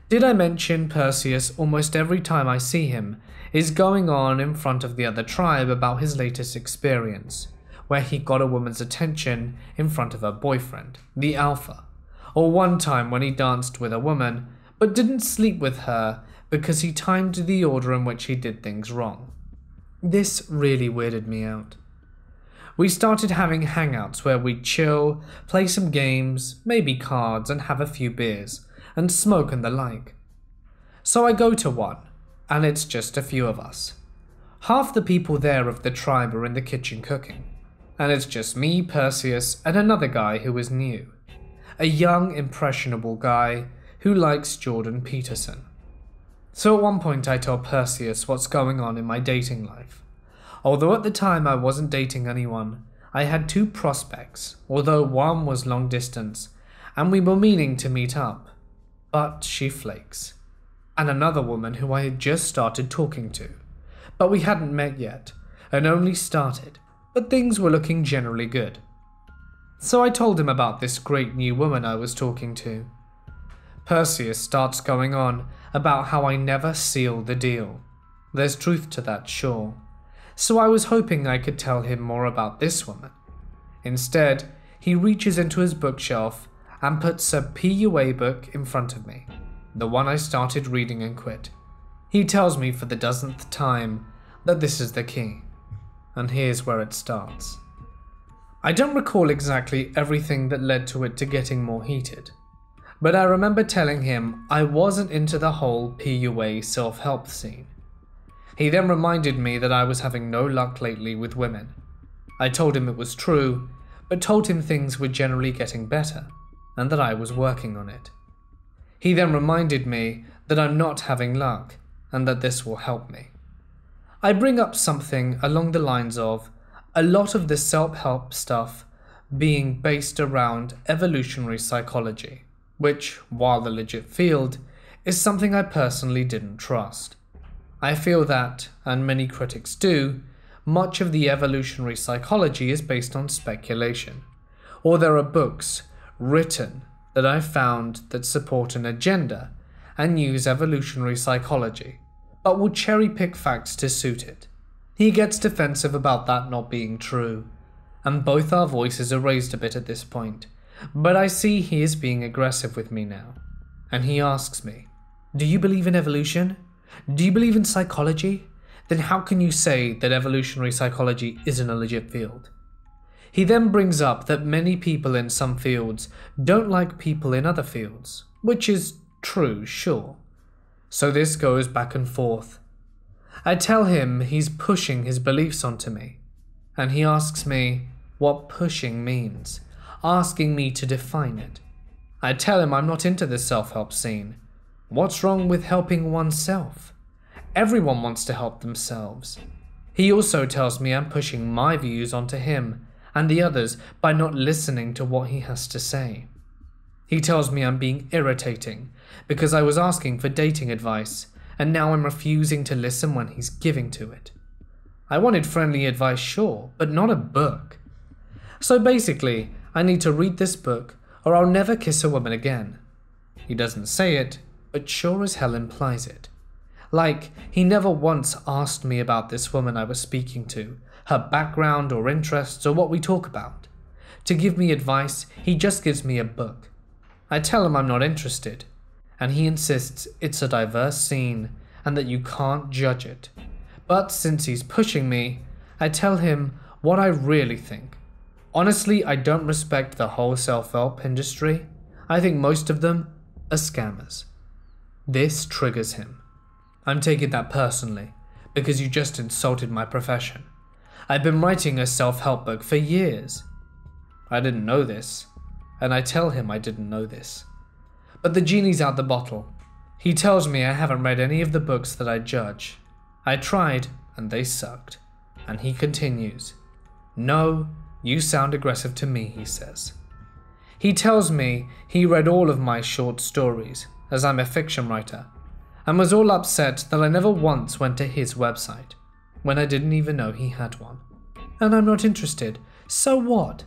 did I mention Perseus almost every time I see him is going on in front of the other tribe about his latest experience, where he got a woman's attention in front of her boyfriend, the Alpha, or one time when he danced with a woman but didn't sleep with her because he timed the order in which he did things wrong. This really weirded me out. We started having hangouts where we'd chill, play some games, maybe cards, and have a few beers, and smoke and the like. So I go to one, and it's just a few of us. Half the people there of the tribe are in the kitchen cooking, and it's just me, Perseus, and another guy who is new. A young, impressionable guy who likes Jordan Peterson. So at one point I told Perseus what's going on in my dating life. Although at the time I wasn't dating anyone, I had 2 prospects, although one was long distance, and we were meaning to meet up. But she flakes. And another woman who I had just started talking to. But we hadn't met yet, and only started, but things were looking generally good. So I told him about this great new woman I was talking to. Perseus starts going on about how I never seal the deal. There's truth to that, sure. So I was hoping I could tell him more about this woman. Instead, he reaches into his bookshelf and puts a PUA book in front of me, the one I started reading and quit. He tells me for the dozenth time that this is the key, and here's where it starts. I don't recall exactly everything that led to it to getting more heated, but I remember telling him I wasn't into the whole PUA self-help scene. He then reminded me that I was having no luck lately with women. I told him it was true, but told him things were generally getting better, and that I was working on it. He then reminded me that I'm not having luck, and that this will help me. I bring up something along the lines of a lot of the self-help stuff being based around evolutionary psychology, which, while a legit field, is something I personally didn't trust. I feel that, and many critics do, much of the evolutionary psychology is based on speculation, or there are books written that I've found that support an agenda and use evolutionary psychology, but will cherry-pick facts to suit it. He gets defensive about that not being true, and both our voices are raised a bit at this point, but I see he is being aggressive with me now, and he asks me, "Do you believe in evolution? Do you believe in psychology? Then how can you say that evolutionary psychology isn't a legit field?" He then brings up that many people in some fields don't like people in other fields, which is true, sure. So this goes back and forth. I tell him he's pushing his beliefs onto me, and he asks me what pushing means, asking me to define it. I tell him I'm not into the self-help scene. What's wrong with helping oneself? Everyone wants to help themselves. He also tells me I'm pushing my views onto him and the others by not listening to what he has to say. He tells me I'm being irritating because I was asking for dating advice and now I'm refusing to listen when he's giving to it. I wanted friendly advice, sure, but not a book. So basically, I need to read this book or I'll never kiss a woman again. He doesn't say it, but sure as hell implies it. Like, he never once asked me about this woman I was speaking to, her background or interests or what we talk about. To give me advice, he just gives me a book. I tell him I'm not interested, and he insists it's a diverse scene and that you can't judge it. But since he's pushing me, I tell him what I really think. Honestly, I don't respect the whole self-help industry. I think most of them are scammers. This triggers him. I'm taking that personally, because you just insulted my profession. I've been writing a self-help book for years. I didn't know this, and I tell him I didn't know this. But the genie's out the bottle. He tells me I haven't read any of the books that I judge. I tried, and they sucked. And he continues. "No, you sound aggressive to me," he says. He tells me he read all of my short stories, as I'm a fiction writer, and was all upset that I never once went to his website, when I didn't even know he had one. and I'm not interested. So what?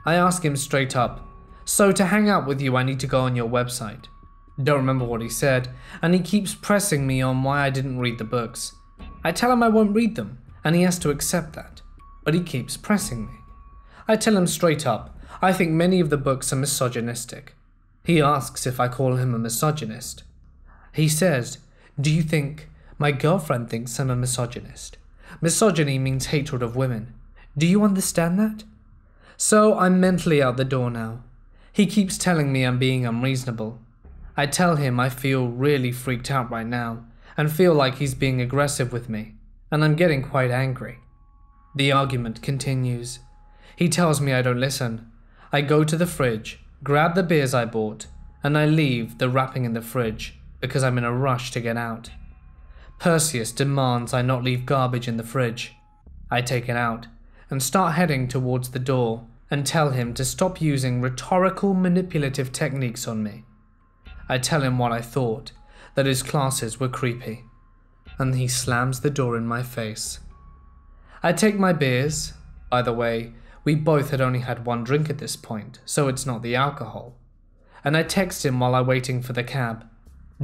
I ask him straight up, so to hang out with you I need to go on your website. Don't remember what he said, and he keeps pressing me on why I didn't read the books. I tell him I won't read them, and he has to accept that, but he keeps pressing me. I tell him straight up, I think many of the books are misogynistic. He asks if I call him a misogynist. He says, do you think my girlfriend thinks I'm a misogynist? Misogyny means hatred of women. Do you understand that? So I'm mentally out the door now. He keeps telling me I'm being unreasonable. I tell him I feel really freaked out right now and feel like he's being aggressive with me, and I'm getting quite angry. The argument continues. He tells me I don't listen. I go to the fridge, grab the beers I bought, and I leave the wrapping in the fridge because I'm in a rush to get out. Perseus demands I not leave garbage in the fridge. I take it out and start heading towards the door and tell him to stop using rhetorical manipulative techniques on me. I tell him what I thought, that his classes were creepy, and he slams the door in my face. I take my beers. By the way, we both had only had one drink at this point, so it's not the alcohol. And I text him while I'm waiting for the cab.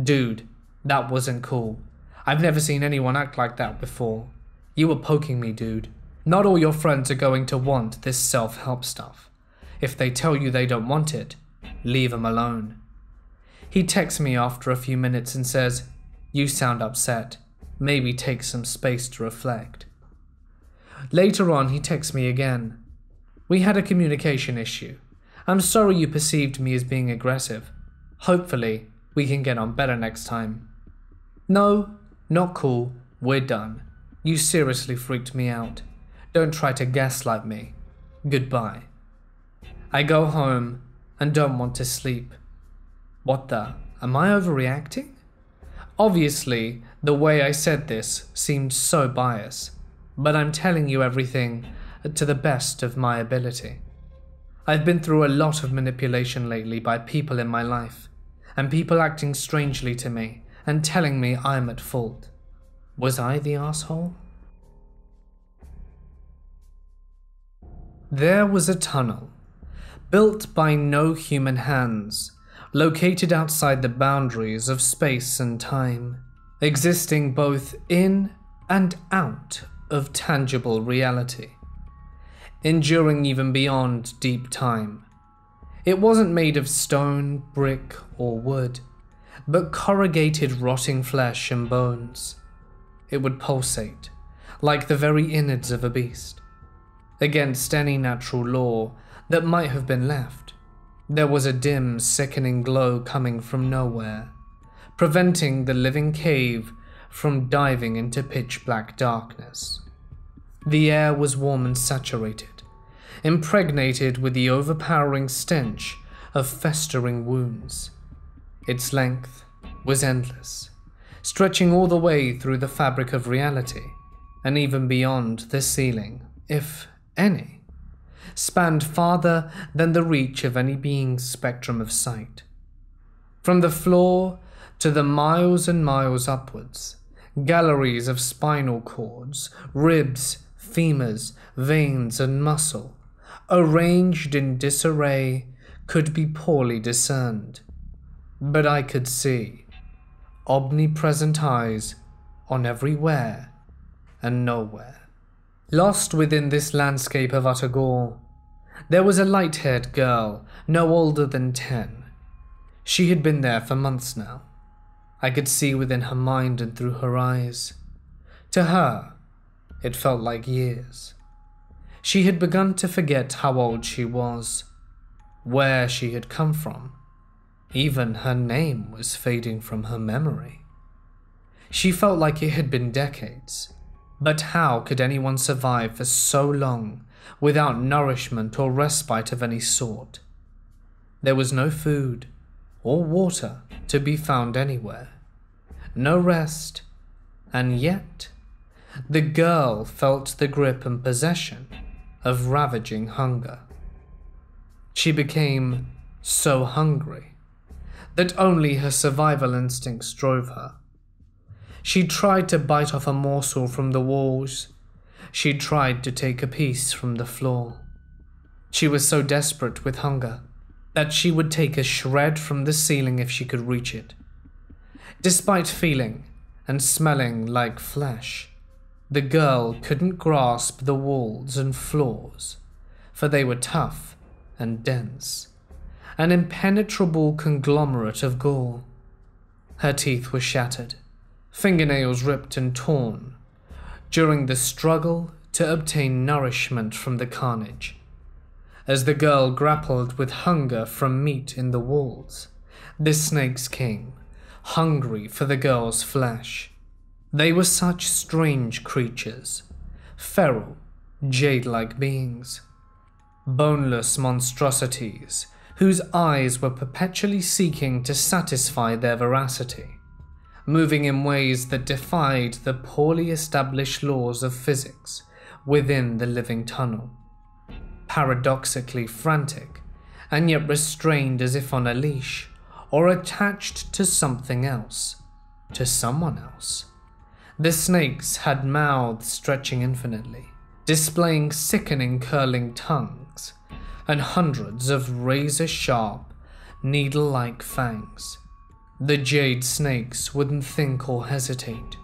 Dude, that wasn't cool. I've never seen anyone act like that before. You were poking me, dude. Not all your friends are going to want this self-help stuff. If they tell you they don't want it, leave them alone. He texts me after a few minutes and says, you sound upset. Maybe take some space to reflect. Later on, he texts me again. We had a communication issue. I'm sorry you perceived me as being aggressive. Hopefully, we can get on better next time. No, not cool. We're done. You seriously freaked me out. Don't try to gaslight me. Goodbye. I go home and don't want to sleep. What the? Am I overreacting? Obviously, the way I said this seemed so biased, but I'm telling you everything to the best of my ability. I've been through a lot of manipulation lately by people in my life, and people acting strangely to me and telling me I'm at fault. Was I the asshole? There was a tunnel, built by no human hands, located outside the boundaries of space and time, existing both in and out of tangible reality, enduring even beyond deep time. It wasn't made of stone, brick, or wood, but corrugated rotting flesh and bones. It would pulsate, like the very innards of a beast. Against any natural law that might have been left, there was a dim, sickening glow coming from nowhere, preventing the living cave from diving into pitch-black darkness. The air was warm and saturated, impregnated with the overpowering stench of festering wounds. Its length was endless, stretching all the way through the fabric of reality, and even beyond the ceiling, if any, spanned farther than the reach of any being's spectrum of sight. From the floor to the miles and miles upwards, galleries of spinal cords, ribs, femurs, veins, and muscle, arranged in disarray, could be poorly discerned. But I could see, omnipresent eyes on everywhere and nowhere. Lost within this landscape of utter gore, there was a light-haired girl, no older than 10. She had been there for months now. I could see within her mind and through her eyes. To her, it felt like years. She had begun to forget how old she was, where she had come from. Even her name was fading from her memory. She felt like it had been decades. But how could anyone survive for so long without nourishment or respite of any sort? There was no food or water to be found anywhere, no rest, and yet the girl felt the grip and possession of ravaging hunger. She became so hungry that only her survival instincts drove her. She tried to bite off a morsel from the walls. She'd tried to take a piece from the floor. She was so desperate with hunger that she would take a shred from the ceiling if she could reach it. Despite feeling and smelling like flesh, the girl couldn't grasp the walls and floors, for they were tough and dense, an impenetrable conglomerate of gore. Her teeth were shattered, fingernails ripped and torn, during the struggle to obtain nourishment from the carnage. As the girl grappled with hunger from meat in the walls, the snakes came, hungry for the girl's flesh. They were such strange creatures, feral, jade-like beings, boneless monstrosities whose eyes were perpetually seeking to satisfy their voracity, moving in ways that defied the poorly established laws of physics within the living tunnel. Paradoxically frantic, and yet restrained as if on a leash, or attached to something else, to someone else. The snakes had mouths stretching infinitely, displaying sickening curling tongues, and hundreds of razor-sharp, needle-like fangs. The jade snakes wouldn't think or hesitate,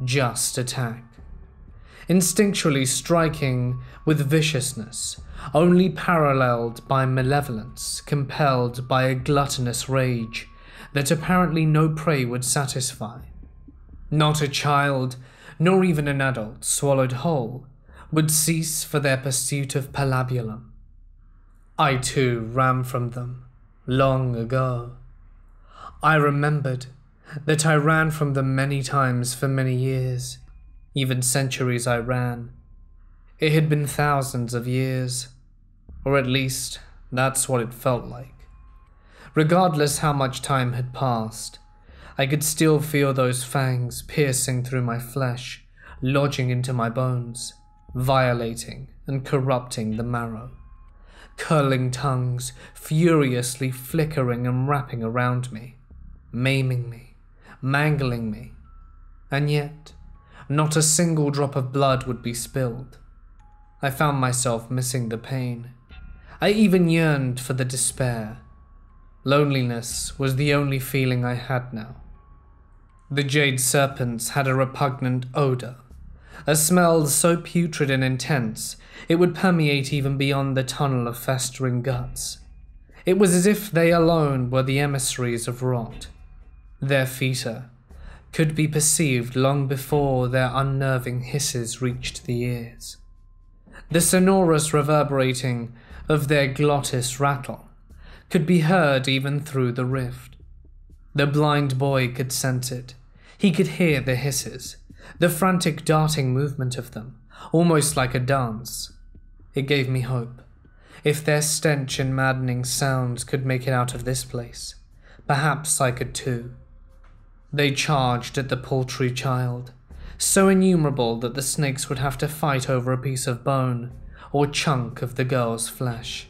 just attack. Instinctually striking with viciousness, only paralleled by malevolence, compelled by a gluttonous rage that apparently no prey would satisfy. Not a child, nor even an adult swallowed whole, would cease for their pursuit of palabulum. I too ran from them, long ago. I remembered that I ran from them many times for many years, even centuries I ran. It had been thousands of years, or at least that's what it felt like. Regardless how much time had passed, I could still feel those fangs piercing through my flesh, lodging into my bones, violating and corrupting the marrow. Curling tongues furiously flickering and wrapping around me, maiming me, mangling me, and yet not a single drop of blood would be spilled. I found myself missing the pain. I even yearned for the despair. Loneliness was the only feeling I had now. The jade serpents had a repugnant odor, a smell so putrid and intense it would permeate even beyond the tunnel of festering guts. It was as if they alone were the emissaries of rot. Their foetor could be perceived long before their unnerving hisses reached the ears. The sonorous reverberating of their glottis rattle could be heard even through the rift. The blind boy could sense it. He could hear the hisses, the frantic darting movement of them, almost like a dance. It gave me hope. If their stench and maddening sounds could make it out of this place, perhaps I could too. They charged at the paltry child, so innumerable that the snakes would have to fight over a piece of bone or chunk of the girl's flesh.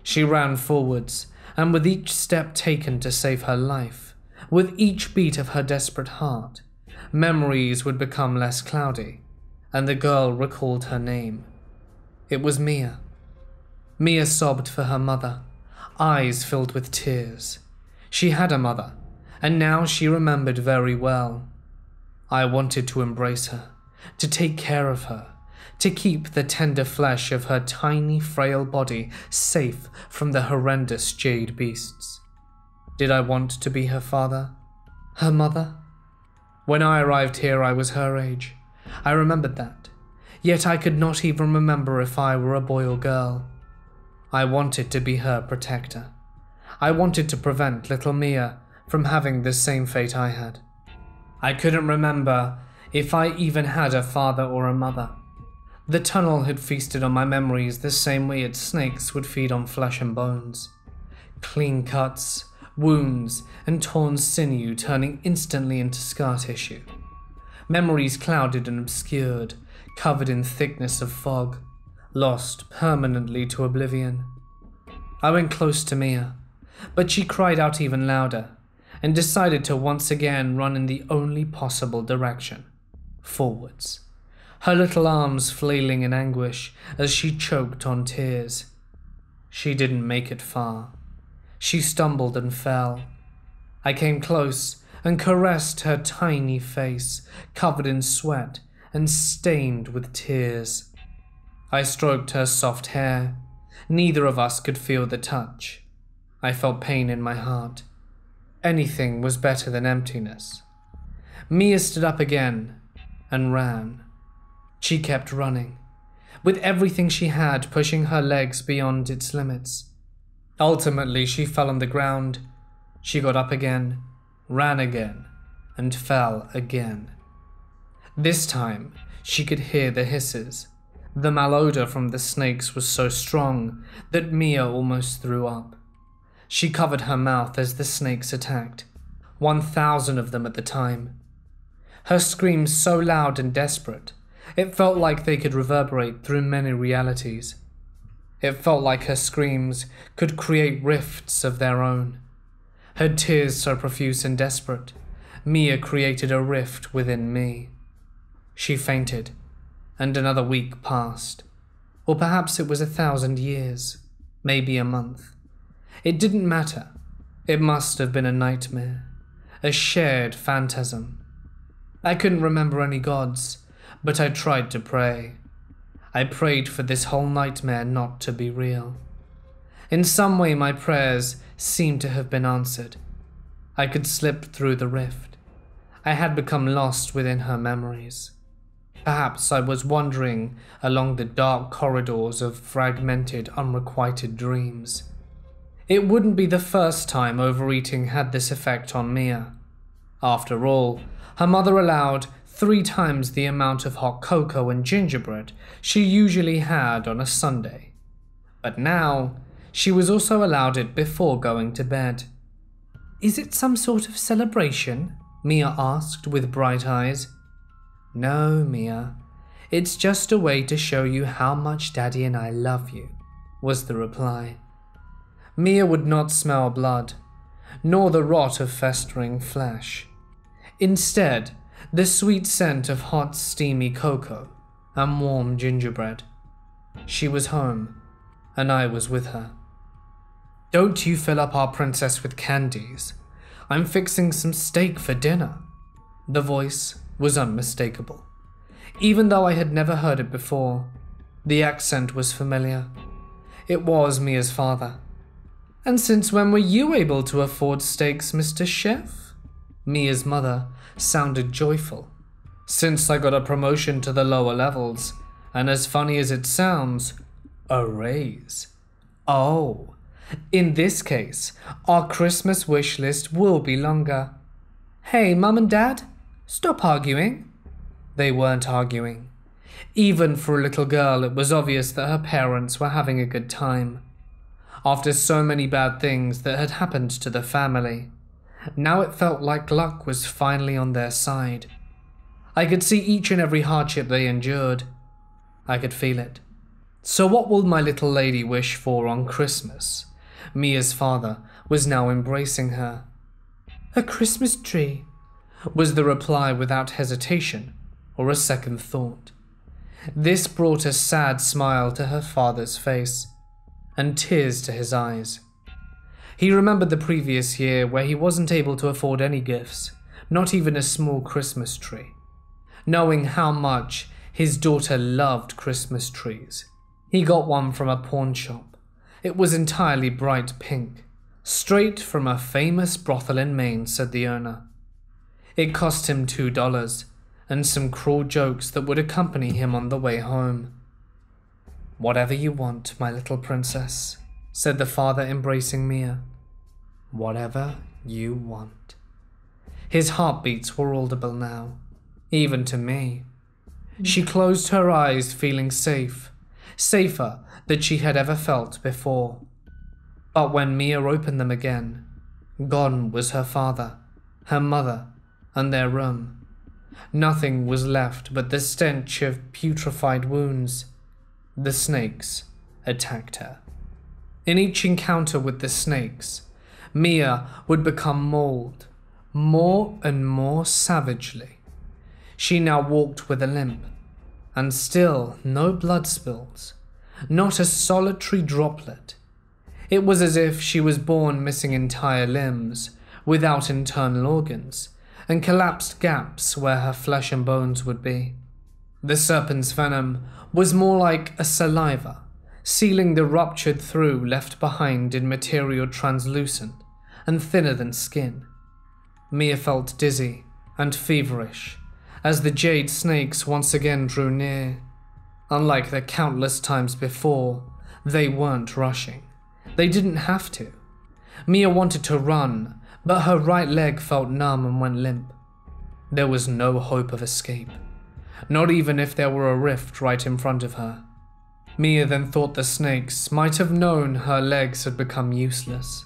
She ran forwards, and with each step taken to save her life, with each beat of her desperate heart, memories would become less cloudy, and the girl recalled her name. It was Mia. Mia sobbed for her mother, eyes filled with tears. She had a mother, and now she remembered very well. I wanted to embrace her, to take care of her, to keep the tender flesh of her tiny, frail body safe from the horrendous jade beasts. Did I want to be her father? Her mother? When I arrived here, I was her age. I remembered that. Yet I could not even remember if I were a boy or girl. I wanted to be her protector. I wanted to prevent little Mia from having the same fate I had. I couldn't remember if I even had a father or a mother. The tunnel had feasted on my memories the same way its snakes would feed on flesh and bones. Clean cuts, wounds, and torn sinew turning instantly into scar tissue. Memories clouded and obscured, covered in thickness of fog, lost permanently to oblivion. I went close to Mia, but she cried out even louder, and decided to once again run in the only possible direction, forwards. her little arms flailing in anguish as she choked on tears. She didn't make it far. She stumbled and fell. I came close and caressed her tiny face, covered in sweat and stained with tears. I stroked her soft hair. Neither of us could feel the touch. I felt pain in my heart. Anything was better than emptiness. Mia stood up again and ran. She kept running, with everything she had pushing her legs beyond its limits. Ultimately, she fell on the ground. She got up again, ran again, and fell again. This time, she could hear the hisses. The malodor from the snakes was so strong that Mia almost threw up. She covered her mouth as the snakes attacked, 1,000 of them at the time. Her screams so loud and desperate, it felt like they could reverberate through many realities. It felt like her screams could create rifts of their own. Her tears so profuse and desperate, Mia created a rift within me. She fainted, and another week passed. Or perhaps it was 1,000 years, maybe a month. It didn't matter. It must have been a nightmare, a shared phantasm. I couldn't remember any gods, but I tried to pray. I prayed for this whole nightmare not to be real. In some way my prayers seemed to have been answered. I could slip through the rift. I had become lost within her memories. Perhaps I was wandering along the dark corridors of fragmented, unrequited dreams. It wouldn't be the first time overeating had this effect on Mia. After all, her mother allowed 3 times the amount of hot cocoa and gingerbread she usually had on a Sunday. But now, she was also allowed it before going to bed. "Is it some sort of celebration?" Mia asked with bright eyes. "No, Mia. It's just a way to show you how much Daddy and I love you," was the reply. Mia would not smell blood, nor the rot of festering flesh. Instead, the sweet scent of hot, steamy cocoa and warm gingerbread. She was home, and I was with her. "Don't you fill up our princess with candies. I'm fixing some steak for dinner." The voice was unmistakable. Even though I had never heard it before, the accent was familiar. It was Mia's father. "And since when were you able to afford steaks, Mr. Chef?" Mia's mother sounded joyful. "Since I got a promotion to the lower levels, and as funny as it sounds, a raise." "Oh, in this case, our Christmas wish list will be longer." "Hey, Mum and Dad, stop arguing." They weren't arguing. Even for a little girl, it was obvious that her parents were having a good time. After so many bad things that had happened to the family, now it felt like luck was finally on their side. I could see each and every hardship they endured. I could feel it. "So what will my little lady wish for on Christmas?" Mia's father was now embracing her. "A Christmas tree," was the reply without hesitation or a second thought. This brought a sad smile to her father's face and tears to his eyes. He remembered the previous year where he wasn't able to afford any gifts, not even a small Christmas tree. Knowing how much his daughter loved Christmas trees, he got one from a pawn shop. It was entirely bright pink, straight from a famous brothel in Maine, said the owner. It cost him $2 and some cruel jokes that would accompany him on the way home. "Whatever you want, my little princess," said the father, embracing Mia. "Whatever you want." His heartbeats were audible now, even to me. She closed her eyes, feeling safe, safer than she had ever felt before. But when Mia opened them again, gone was her father, her mother, and their room. Nothing was left but the stench of putrefied wounds. The snakes attacked her. In each encounter with the snakes, Mia would become mauled, more and more savagely. She now walked with a limp, and still no blood spills, not a solitary droplet. It was as if she was born missing entire limbs, without internal organs, and collapsed gaps where her flesh and bones would be. The serpent's venom was more like a saliva, sealing the ruptured through left behind in material translucent and thinner than skin. Mia felt dizzy and feverish as the jade snakes once again drew near. Unlike the countless times before, they weren't rushing. They didn't have to. Mia wanted to run, but her right leg felt numb and went limp. There was no hope of escape, not even if there were a rift right in front of her. Mia then thought the snakes might have known her legs had become useless.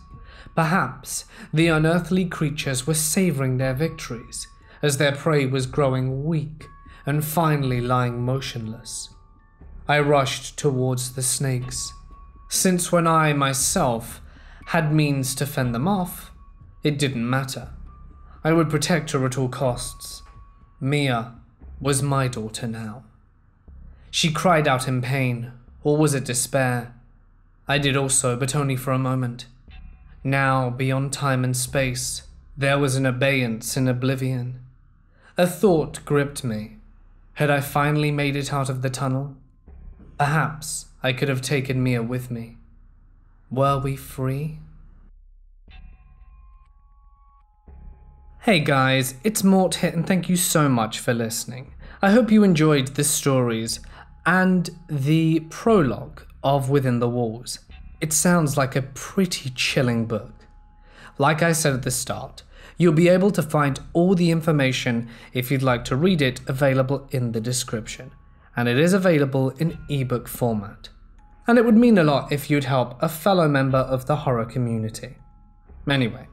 Perhaps the unearthly creatures were savoring their victories as their prey was growing weak and finally lying motionless. I rushed towards the snakes, since when I myself had means to fend them off, it didn't matter. I would protect her at all costs. Mia was my daughter now. She cried out in pain, or was it despair? I did also, but only for a moment. Now, beyond time and space, there was an abeyance in oblivion. A thought gripped me. Had I finally made it out of the tunnel? Perhaps I could have taken Mia with me. Were we free? Hey guys, it's Mort here, and thank you so much for listening. I hope you enjoyed the stories and the prologue of Within the Walls. It sounds like a pretty chilling book. Like I said at the start, you'll be able to find all the information if you'd like to read it available in the description, and it is available in ebook format. And it would mean a lot if you'd help a fellow member of the horror community. Anyway,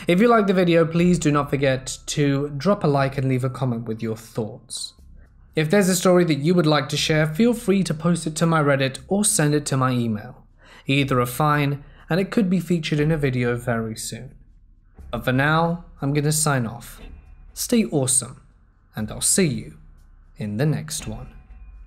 if you liked the video, please do not forget to drop a like and leave a comment with your thoughts. If there's a story that you would like to share, feel free to post it to my Reddit or send it to my email. Either are fine, and it could be featured in a video very soon. But for now, I'm gonna sign off. Stay awesome, and I'll see you in the next one.